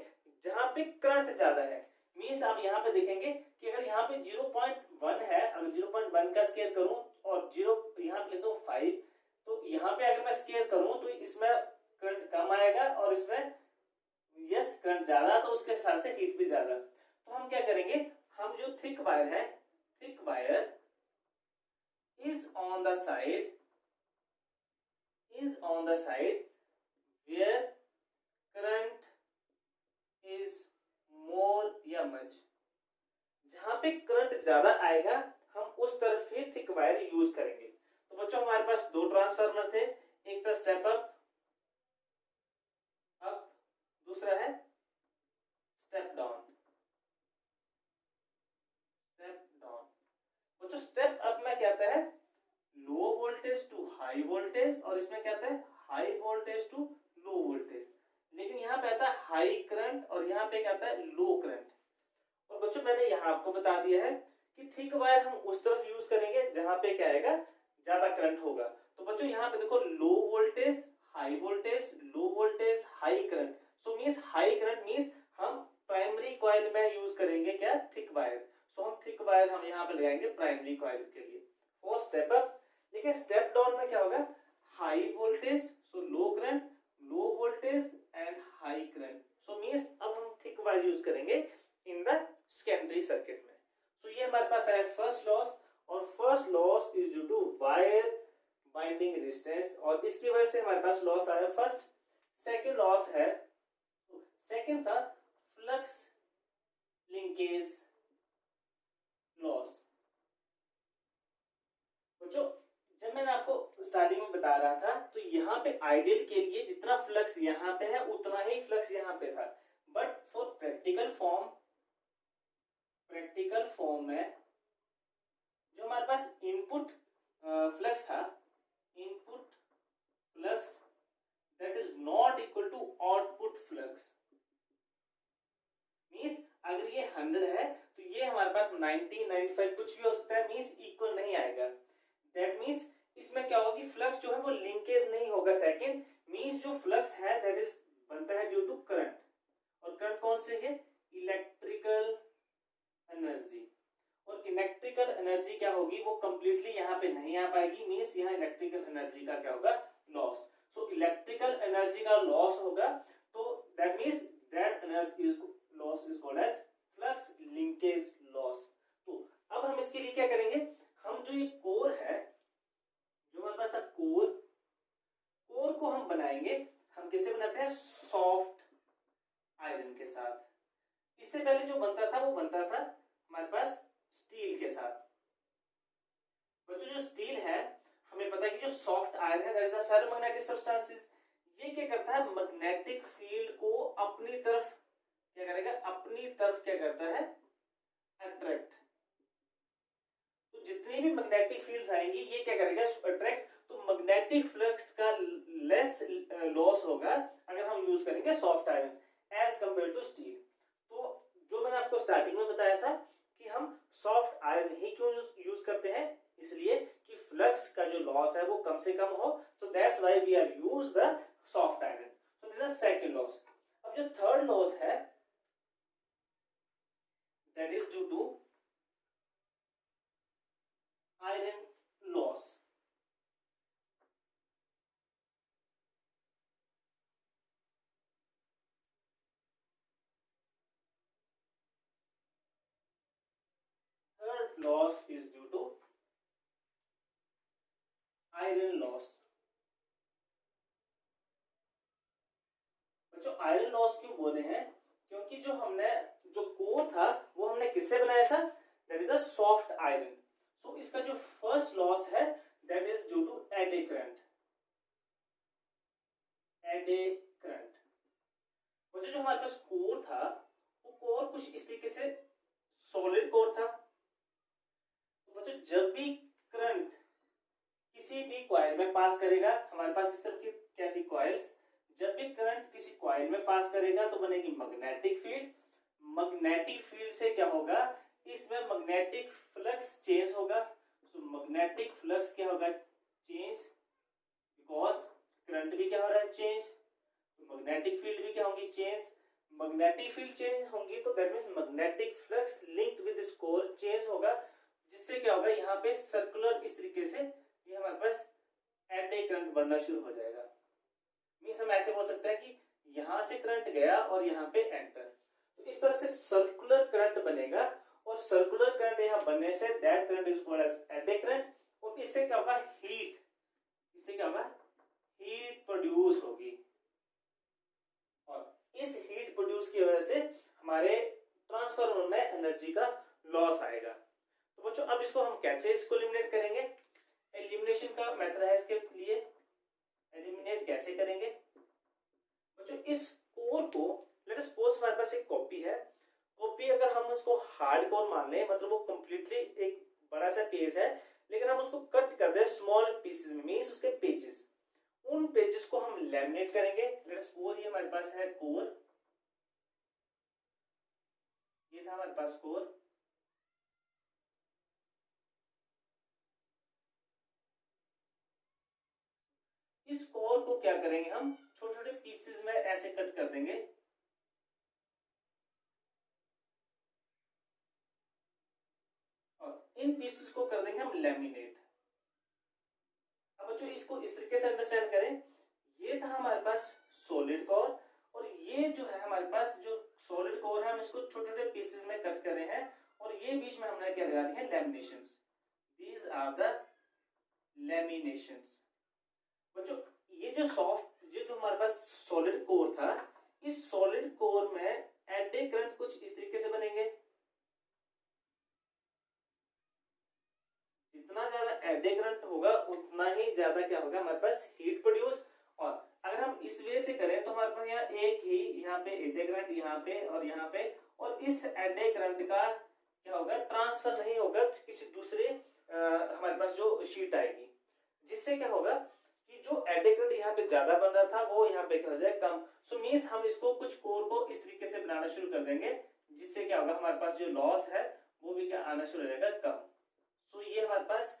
जहां पे करंट ज्यादा है। मींस आप यहाँ पे देखेंगे कि अगर यहाँ पे 0.1 है, अगर 0.1 का स्केयर करूं और 0 यहाँ पे लिख दूं 5, तो यहाँ पे अगर मैं स्केयर करूं तो इसमें करंट कम आएगा और इसमें यस करंट ज्यादा, तो उसके हिसाब से हीट भी ज्यादा। तो हम क्या करेंगे, हम जो थिक वायर है, thick wire is on the side is on the side where current is more या मच, जहां पे करंट ज्यादा आएगा हम उस तरफ ही थिक वायर यूज करेंगे। तो बच्चों हमारे पास दो ट्रांसफार्मर थे, एक था स्टेप अप, दूसरा है स्टेप डाउन। बच्चों स्टेप अप में क्या आता है, low voltage to high voltage, और इसमें क्या आता है, high voltage to low voltage. लेकिन यहाँ पे आता है हाई करंट और यहाँ पे क्या आता है, लो करंट। और बच्चों मैंने यहाँ आपको बता दिया है कि थिक वायर हम उस तरफ यूज करेंगे जहां पे क्या आएगा, ज्यादा करंट होगा। तो बच्चों यहाँ पे देखो लो वोल्टेज हाई वोल्टेज, लो वोल्टेज हाई करंट, सो मींस हाई करंट मींस हम प्राइमरी कॉइल में यूज करेंगे क्या, थिक वायर। सो हम थिक वायर हम यहाँ पे लगाएंगे प्राइमरी कॉइल के लिए फॉर स्टेप अप। लेकिन स्टेप डाउन में क्या होगा, high voltage so low current, low voltage and high current, so means अब हम थिक वायर यूज करेंगे इन द सेकेंडरी सर्किट में। सो ये हमारे पास है फर्स्ट लॉस, और first loss is due to wire binding resistance, और इसकी वजह से हमारे पास लॉस आया फर्स्ट। सेकंड लॉस है, सेकंड था फ्लक्स लिंकेज लॉस। बच्चों जब मैंने आपको स्टार्टिंग में बता रहा था तो यहाँ पे आइडियल के लिए जितना फ्लक्स यहाँ पे है उतना ही फ्लक्स यहाँ पे था, बट फॉर प्रैक्टिकल फॉर्म में जो हमारे पास इनपुट फ्लक्स था, input flux that is not equal to output flux, means अगर ये 100 है तो ये हमारे पास 90 95 कुछ भी हो सकता है, मींस इक्वल नहीं आएगा। दैट मींस इसमें क्या होगा कि फ्लक्स जो है वो लिंकेज नहीं होगा। सेकंड मींस जो फ्लक्स है दैट इज बनता है ड्यू टू करंट, और करंट कौन से है, इलेक्ट्रिकल एनर्जी, और इलेक्ट्रिकल एनर्जी क्या होगी, वो कंप्लीटली यहाँ पे नहीं आ पाएगी, मींस यहाँ इलेक्ट्रिकल एनर्जी का क्या होगा, लॉस। सो इलेक्ट्रिकल एनर्जी का लॉस होगा, तो that means that energy is loss is called as flux linkage loss. तो अब हम इसके लिए क्या करेंगे, हम जो ये कोर है, जो हमारे पास था कोर को हम बनाएंगे, हम किससे बनाते हैं, सॉफ्ट आयरन के साथ। इससे पहले जो बनता था वो बनता था हमारे पास स्टील के साथ। बच्चों जो स्टील है हमें पता है कि जो सॉफ्ट आयरन है that is a ferromagnetic substances, ये क्या करता है, मैग्नेटिक फील्ड को अपनी तरफ क्या करेगा, अपनी तरफ क्या करता है, अट्रैक्ट। तो जितनी भी मैग्नेटिक फील्ड्स आएंगी ये क्या करेगा, अट्रैक्ट। तो मैग्नेटिक फ्लक्स का लेस लॉस होगा अगर हम यूज करेंगे soft iron as compare to steel. तो जो मैंने आपको स्टार्टिंग में बताया था कि हम सॉफ्ट आयरन ही क्यों यूज करते हैं, इसलिए कि फ्लक्स का जो लॉस है वो कम से कम हो, so that's why we are use the soft iron. So this is second loss. अब जो थर्ड लॉस है that is due to iron loss. Third loss is due to iron loss। बच्चों आयरन लॉस क्यों बोले हैं, क्योंकि जो core था वो हमने किससे बनाया था, that is the soft iron. So इसका जो फर्स्ट लॉस है that is due to eddy current. बच्चों जो हमारे पास कोर था वो कोर कुछ इस तरीके से सॉलिड कोर था। तो बच्चों जब भी करंट किसी भी कॉइल में पास करेगा, हमारे पास इस तरह की क्या थी कॉइल्स, जब भी करंट किसी कॉइल में पास करेगा तो बनेगी मैग्नेटिक फील्ड। मैग्नेटिक फील्ड से क्या होगा, इसमें मैग्नेटिक फ्लक्स चेंज होगा। सो मैग्नेटिक फ्लक्स क्या होगा, चेंज, बिकॉज करंट भी क्या हो रहा है, चेंज। मैग्नेटिक फील्ड भी क्या होगी, चेंज। मैग्नेटिक फील्ड चेंज होंगी तो that means magnetic flux linked with this core change होगा, जिससे क्या होगा, यहाँ पे सर्कुलर इस तरीके से ये हमारे पास एडी करंट बनना शुरू हो जाएगा। मींस हम ऐसे बोल सकते हैं कि यहां से करंट गया और यहाँ पे एंटर, तो इस तरह से सर्कुलर करंट बनेगा, और सर्कुलर करंट यहाँ बनने से that current is called as eddy current. और इससे क्या होगा, हीट, इससे क्या होगा, हीट प्रोड्यूस होगी और इस हीट प्रोड्यूस की वजह से हमारे ट्रांसफार्मर में एनर्जी का लॉस आएगा। तो बच्चों अब इसको हम कैसे इसको एलिमिनेट करेंगे, एलिमिनेशन का मेथड है इसके लिए, एलिमिनेट कैसे करेंगे बच्चों, इस कोर को लेट अस सपोज हमारे पास एक कॉपी है, कॉपी अगर हम उसको हार्ड कोर मान लें, मतलब वो कंप्लीटली एक बड़ा सा पेज है, लेकिन हम उसको कट कर दें स्मॉल पीसेस में, मींस उसके पेजेस, उन पेजेस को हम लैमिनेट करेंगे। लेट अस सपोज ये हमारे पास है कोर, ये था हमारे पास कोर, इस कोर को क्या करेंगे हम छोटे छोटे पीसेस में ऐसे कट कर देंगे, और इन पीसेस को कर देंगे हम लैमिनेट। अब बच्चों इसको इस तरीके से अंडरस्टैंड करें, ये था हमारे पास सॉलिड कोर, और ये जो है हमारे पास जो सॉलिड कोर है हम इसको छोटे छोटे पीसेस में कट कर रहे हैं, और ये बीच में हमने क्या लगा दी है laminations, these are the laminations. बच्चों ये जो जो हमारे पास सॉलिड कोर था, इस सॉलिड कोर में एडे करंट कुछ इस तरीके से बनेंगे, जितना ज्यादा एडे करंट होगा उतना ही ज्यादा क्या होगा हमारे पास हीट प्रोड्यूस। और अगर हम इस वे से करें तो हमारे पास यहाँ एक ही यहाँ पे एडे करंट यहाँ पे और यहाँ पे, और इस एडे करंट का क्या होगा ट्रांसफर नहीं होगा किसी दूसरे हमारे पास जो शीट आएगी, जिससे क्या होगा कि जो एडे करंट यहाँ पे ज्यादा बन रहा था वो यहाँ पे क्या हो जाए कम। सो मींस हम इसको कुछ कोर को इस तरीके से बनाना शुरू कर देंगे, जिससे क्या होगा हमारे पास जो लॉस है वो भी क्या आना शुरू हो जाएगा कम। सो ये हमारे पास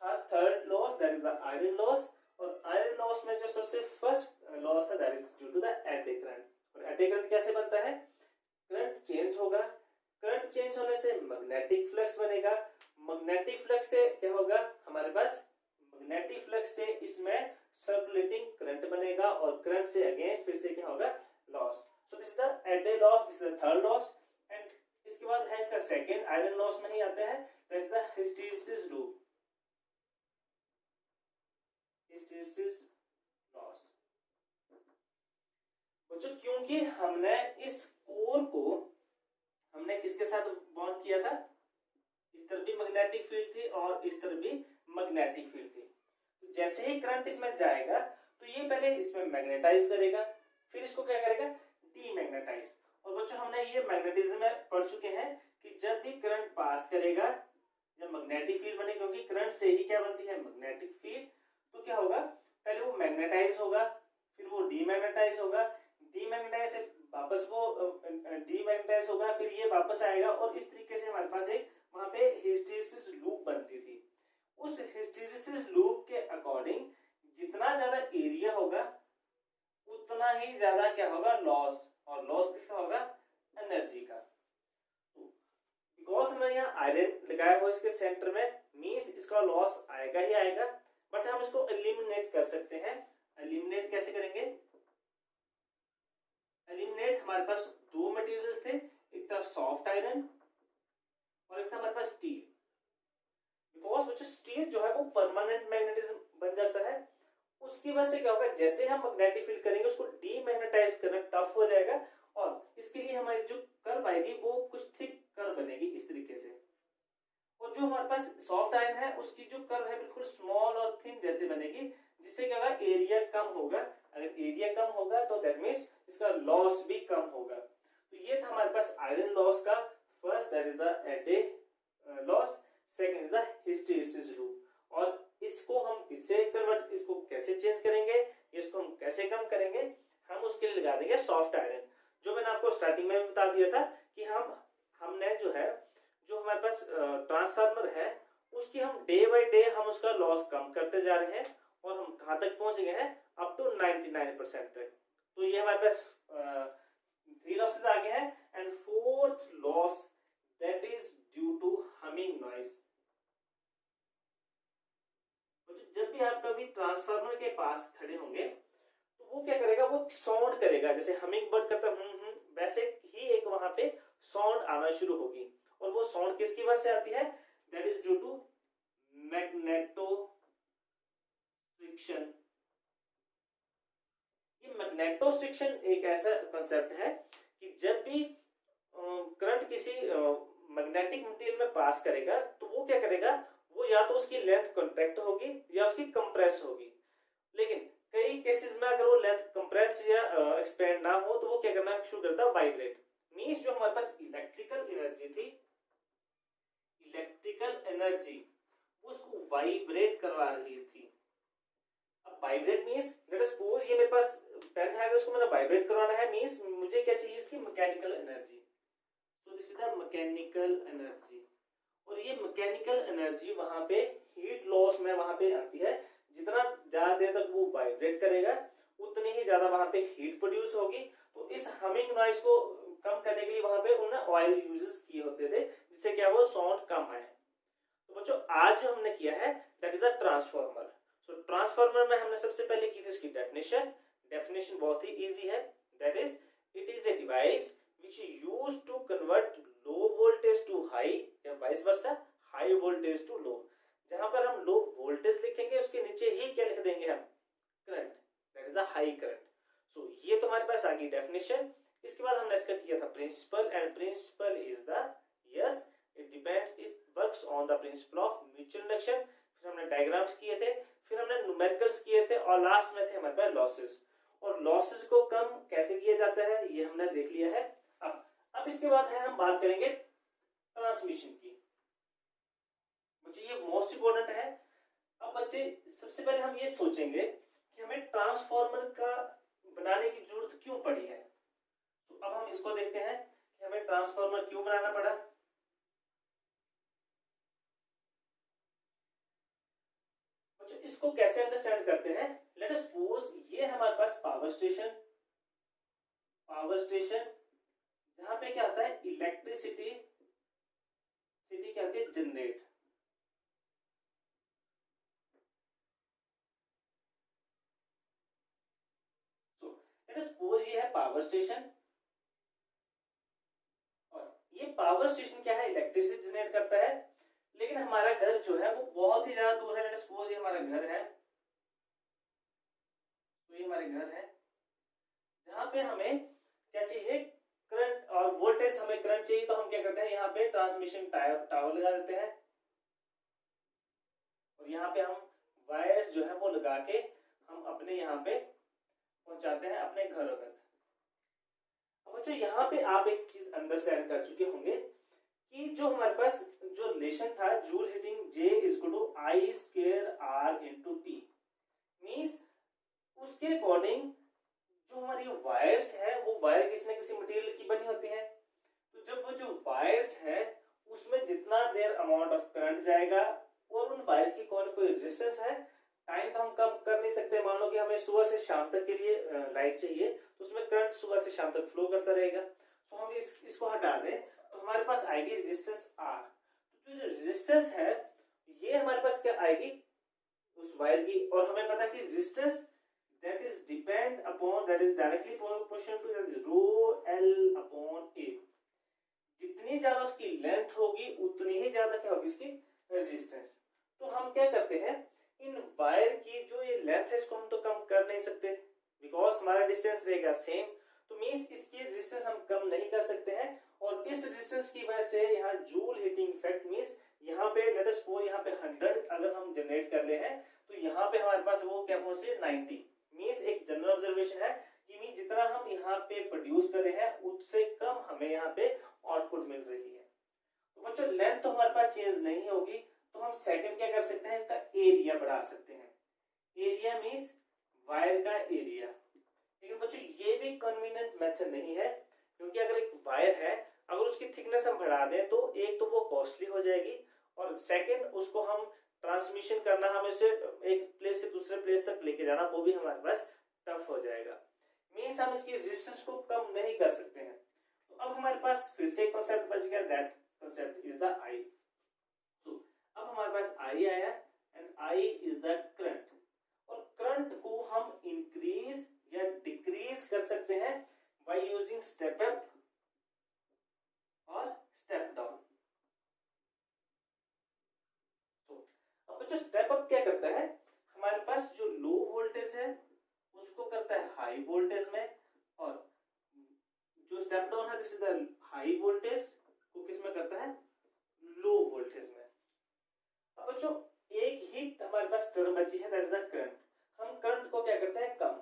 था third loss, that is the iron loss. और आयरन लॉस में जो सबसे फर्स्ट लॉस था that is due to the eddy current. और एडे करंट कैसे बनता है, करंट चेंज होगा, करंट चेंज होने से मैग्नेटिक फ्लक्स बनेगा, मैग्नेटिक फ्लक्स से क्या होगा हमारे पास, मैग्नेटिक फ्लक्स से इसमें सर्कुलेटिंग करंट बनेगा, और करंट से अगेन फिर से क्या होगा loss. So this is the eddy loss, this is the third loss. And इसके बाद है इसका सेकंड आयरन लॉस में ही आता है, that is the hysteresis loop, hysteresis loss. बच्चों क्योंकि हमने इस कोर को हमने किसके साथ बॉन्ड किया था, इस तरफ भी मैग्नेटिक फील्ड थी और इस तरफ भी मैग्नेटिक फील्ड थी, तो जैसे ही करंट इसमें जाएगा तो ये पहले इसमें मैग्नेटाइज करेगा, फिर इसको क्या करेगा डीमैग्नेटाइज। और बच्चों हमने ये मैग्नेटिज्म में पढ़ चुके हैं कि जब भी करंट पास करेगा, जब मैग्नेटिक फील्ड बने, क्योंकि करंट से ही क्या बनती है मैग्नेटिक फील्ड, तो क्या होगा पहले वो मैग्नेटाइज होगा, फिर वो डीमैग्नेटाइज होगा, डीमैग्नेटाइज से वापस वो डीमैग्नेटाइज होगा, फिर ये वापस आएगा, और इस तरीके से हमारे पास एक वहां पे हिस्टैरिसीस लूप बनती थी। उस हिस्टैरिसीस लूप के अकॉर्डिंग जितना ज्यादा एरिया होगा उतना ही ज्यादा क्या होगा लॉस, और लॉस किसका होगा एनर्जी का। बिकॉज हमने यहाँ आयरन लगाया हुआ इसके सेंटर में, मींस इसका लॉस आएगा ही आएगा, बट हम इसको एलिमिनेट कर सकते हैं। एलिमिनेट कैसे करेंगे, एलिमिनेट हमारे पास दो मटेरियल्स थे, एक था सॉफ्ट आयरन और एक था हमारे पास स्टील। बिकॉज वो जो स्टील जो है वो परमानेंट मैग्नेटिज्म बन जाता है, उसकी वजह से क्या होगा जैसे हम मैग्नेटिक फील्ड करेंगे उसको डीमैग्नेटाइज करना टफ हो जाएगा, और इसके लिए हमारी जो कर्व आएगी वो कुछ थिक कर्व बनेगी इस तरीके से। और जो हमारे पास सॉफ्ट आयरन है उसकी जो कर्व है बिल्कुल स्मॉल और थिन जैसे बनेगी, जिससे क्या होगा एरिया कम होगा। अगर एरिया कम होगा तो दैट मींस इसका लॉस भी कम होगा। तो ये था हमारे पास आयरन लॉस का first, that is the eddy loss, second is the hysteresis loop. और इसको हम किससे कन्वर्ट, इसको कैसे चेंज करेंगे, इसको हम कैसे कम करेंगे, हम उसके लिए लगा देंगे सॉफ्ट आयरन। जो मैंने आपको स्टार्टिंग में बता दिया था कि हमने जो है जो हमारे पास ट्रांसफार्मर है उसकी हम डे बाय डे हम उसका लॉस कम करते जा रहे हैं, और हम कहां तक पहुंच गए हैं अप टू 99% तक। तो ये हमारे पास 3 लॉसेस आ गए हैं। And fourth loss that is due to humming noise. जब भी आप कभी ट्रांसफार्मर के पास खड़े होंगे तो वो क्या करेगा, वो साउंड करेगा, जैसे हमिंग बर्ड करता है वैसे ही एक वहां पे साउंड आना शुरू होगी। और वो साउंड किसकी वजह से आती है, that is due to magneto friction. Magnetostriction एक ऐसा कंसेप्ट है कि जब भी करंट किसी मैग्नेटिक मटेरियल में पास करेगा तो वो क्या करेगा, वो या तो उसकी लेंथ कॉन्ट्रैक्ट होगी या उसकी कंप्रेस होगी। लेकिन कई केसेस में अगर वो लेंथ कंप्रेस या एक्सपेंड ना हो तो वो क्या करना शुरू करता है, वाइब्रेट। मींस जो हमारे पास इलेक्ट्रिकल एनर्जी थी, इलेक्ट्रिकल एनर्जी उसको वाइब्रेट करवा रही थी। अब vibrate means late us suppose ये मेरे पास पेन है, उसको मैंने वाइब्रेट करवाना है, मींस मुझे क्या चाहिए, इसकी mechanical energy. So this is the mechanical energy. और ये मैकेनिकल एनर्जी वहां पे हीट लॉस में वहां पे आती है। जितना ज्यादा देर तक वो वाइब्रेट करेगा उतनी ही ज्यादा वहां पे हीट प्रोड्यूस होगी। तो इस हमिंग नॉइज को कम करने के लिए वहां पे उन्होंने ऑयल यूजेस किए होते थे, जिससे क्या वो साउंड कम आए। तो बच्चों आज जो हमने किया है that is a transformer. So transformer में हमने सबसे पहले की थी उसकी डेफिनेशन। डेफिनेशन बहुत ही इजी है, that is it is a device which is used to convert low voltage to high या vice versa high voltage to low। जहां पर हम लो वोल्टेज लिखेंगे उसके नीचे ही क्या लिख देंगे हम, current, that is a high current. So ये तो हमारे पास आ गई डेफिनेशन। इसके बाद हमने इसका किया था principle, and principle is the yes it depends, it works on the principle of mutual induction. फिर हमने डायग्राम्स किए थे, फिर हमने न्यूमेरिकल्स किए थे, और लास्ट में थे हमारे पास लॉसेस। और लॉसेस को कम कैसे किया जाता है ये हमने देख लिया है। अब इसके बाद है हम बात करेंगे ट्रांसमिशन की। बच्चे ये मोस्ट इंपोर्टेंट है। अब बच्चे सबसे पहले हम ये सोचेंगे कि हमें ट्रांसफार्मर का बनाने की जरूरत क्यों पड़ी है। तो अब हम इसको देखते हैं कि हमें ट्रांसफार्मर क्यों बनाना पड़ा। बच्चों इसको कैसे अंडरस्टैंड करते हैं, लेट अस सपोज ये हमारे पास पावर स्टेशन जहां पे क्या आता है, इलेक्ट्रिसिटी क्या होती है, generate. So let us suppose ये है पावर स्टेशन, और ये पावर स्टेशन क्या है, इलेक्ट्रिसिटी जनरेट करता है। लेकिन हमारा घर जो है वो बहुत ही ज्यादा दूर है। लेट अस सपोज ये हमारा घर है, तो ये हमारे घर है जहां पे हमें क्या चाहिए, करंट और वोल्टेज, हमें करंट चाहिए। तो हम क्या करते हैं, यहाँ पे ट्रांसमिशन टावर लगा देते हैं, और यहाँ पे हम वायर्स जो है वो लगा के हम अपने यहाँ पे पहुंचाते हैं अपने घरों तक। अब बच्चों यहाँ पे आप एक चीज अंडरस्टैंड कर चुके होंगे कि जो हमारे पास जो रिलेशन था Joule heating J equal to I square R into T, means उसके अकॉर्डिंग जो हमारी वायर्स है वो वायर किसी न किसी मटेरियल की बनी होती है। तो जब वो जो वायर्स है उसमें जितना देर अमाउंट ऑफ करंट जाएगा, और उन वायर की कोई रेजिस्टेंस है, टाइम तो हम कम कर नहीं सकते। मान लो कि हमें सुबह से शाम तक के लिए लाइट चाहिए, तो उसमें करंट सुबह से शाम तक फ्लो करता रहेगा। सो हम इसको हटा दें तो हमारे पास आएगी रेजिस्टेंस R। तो जो रेजिस्टेंस है ये हमारे पास क्या आएगी, उस वायर की। और हमें पता है कि resistance that is depend upon, that is directly proportional to rho L upon A। जितनी ज्यादा उसकी लेंथ होगी उतनी ही ज्यादा क्या होगी उसकी रेजिस्टेंस। तो हम क्या करते हैं, इन वायर की जो ये लेंथ है इसको हम तो कम कर नहीं सकते, बिकॉज हमारा डिस्टेंस रहेगा सेम। तो मींस इसकी रेजिस्टेंस हम कम नहीं कर सकते हैं, और इस रेजिस्टेंस की वजह से यहाँ जूल हीटिंग इफेक्ट मींस यहाँ पे लेट अस सपोज यहाँ पे 100 अगर हम जनरेट कर ले हैं, तो यहाँ पे हमारे पास वो क्या पहुंचे 90। मींस एक जनरल ऑब्जर्वेशन है कि मींस जितना हम यहाँ पे प्रोड्यूस कर रहे हैं उससे कम हमें यहाँ पे आउटपुट मिल रही है। तो बच्चों लेंथ तो हमारे पास चेंज नहीं होगी, तो हम सेकंड क्या कर सकते हैं, इसका एरिया बढ़ा सकते हैं। एरिया मींस वायर का एरिया। लेकिन बच्चों ये भी कन्वीनियंट मेथड नहीं है, क्योंकि अगर एक वायर है अगर उसकी थिकनेस हम बढ़ा दें तो एक तो वो कॉस्टली हो जाएगी, और सेकंड उसको हम ट्रांसमिशन करना, हमें उसे एक प्लेस से दूसरे प्लेस तक लेके जाना, वो भी हमारे पास टफ हो जाएगा। मींस हम इसकी रेजिस्टेंस को कम नहीं कर सकते हैं। तो अब हमारे पास फिर से एक कांसेप्ट बच गया, that concept is the I। सो अब हमारे पास I आया, and I is the current. और करंट को हम इंक्रीज या डिक्रीज कर सकते हैं बाय यूजिंग स्टेप अप और स्टेप डाउन। बच्चों स्टेप अप क्या करता है, हमारे पास जो लो वोल्टेज है उसको करता है हाई वोल्टेज में, और जो स्टेप डाउन है this is the high voltage को किस में करता है, लो वोल्टेज में। अब बच्चों एक ही हमारे पास टर्म बची है, दैट इज द करंट। हम करंट को क्या करते हैं, कम।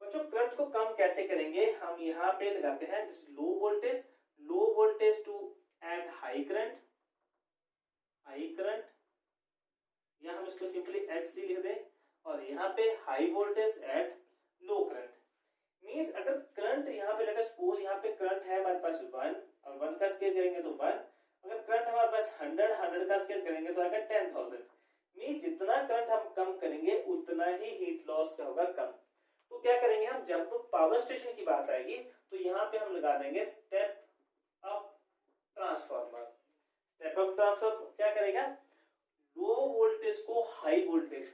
बच्चों करंट को कम कैसे करेंगे, हम यहाँ पे लगाते हैं this low voltage to at high current, या हम इसको सिंपली HC लिख दें, और यहाँ पे high voltage at low current. Means अगर करंट यहाँ पे लेट अस सपोज यहाँ पे करंट है हमारे पास 1, और 1 का स्केल करेंगे तो 1, अगर करंट हमारे पास 100 का स्केल करेंगे तो आएगा 10,000। मींस जितना करंट हम कम करेंगे उतना ही हीट लॉस क्या होगा, कम। तो क्या करेंगे हम, जब पावर स्टेशन की बात आएगी तो यहाँ पे हम लगा देंगे step up transformer. Step up transformer क्या करेगा, लो वोल्टेज को हाई वोल्टेज,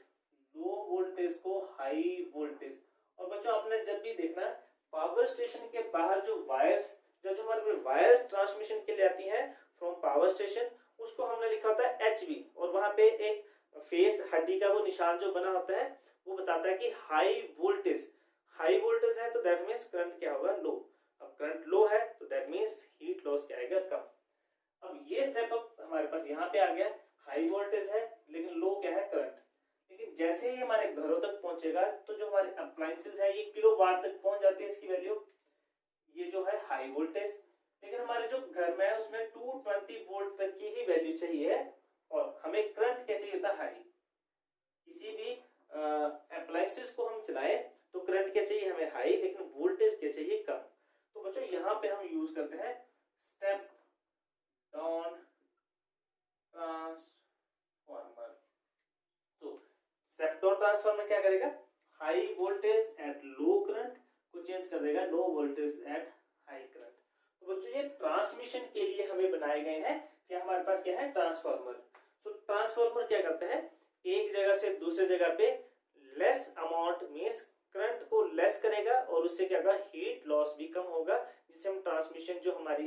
और बच्चों आपने जब भी देखना पावर स्टेशन के बाहर जो वायर्स, जो हमारे वायर्स ट्रांसमिशन के लिए आती हैं फ्रॉम पावर स्टेशन, उसको हमने लिखा होता है HV, और वहां पे एक फेस हड्डी का वो निशान जो बना होता है वो बताता है कि हाई वोल्टेज है तो दैट मींस करंट क्या होगा, लो। अब करंट लो है तो दैट मींस हीट लॉस क्या आएगा, कम। अब ये स्टेप अप हमारे पास यहाँ पे आ गया, हाई वोल्टेज है लेकिन लो क्या है, करंट। लेकिन जैसे ही हमारे घरों तक पहुंचेगा तो जो हमारे अप्लायंसेस है ये किलोवाट तक पहुंच जाती है इसकी वैल्यू, ये जो है हाई वोल्टेज। लेकिन हमारे जो घर में है उसमें 220 वोल्ट तक की ही वैल्यू चाहिए, और हमें करंट क्या चाहिए था, हाई। किसी भी अप्लायंसेस को हम चलाएं तो करंट क्या चाहिए हमें, हाई, लेकिन वोल्टेज क्या चाहिए, कम। तो बच्चों यहाँ पे हम यूज करते हैं स्टेप डाउन ट्रांसफार्मर। तो स्टेप डाउन ट्रांसफार्मर क्या करेगा, high voltage at low current को चेंज कर देगा लो वोल्टेज एट हाई करंट। तो बच्चों ये ट्रांसमिशन के लिए हमें बनाए गए हैं कि हमारे पास क्या है, ट्रांसफार्मर। सो ट्रांसफार्मर क्या करता है, एक जगह से दूसरे जगह पे लेस अमाउंट मींस करंट को लेस करेगा, और उससे क्या होगा, हीट लॉस भी कम होगा, जिससे हम ट्रांसमिशन जो हमारी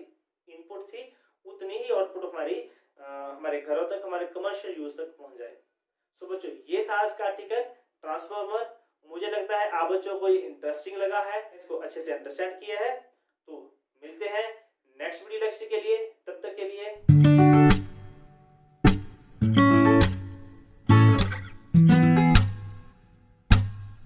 इनपुट थी उतनी ही आउटपुट हमारे घरों तक, हमारे कमर्शियल यूज तक पहुंच जाए। सो बच्चों ये था आज का आर्टिकल ट्रांसफार्मर। मुझे लगता है आप बच्चों को ये इंटरेस्टिंग लगा है, इसको अच्छे से अंडरस्टैंड किया है। तो मिलते हैं नेक्स्ट वीडियो लेक्चर के लिए, तब तक के लिए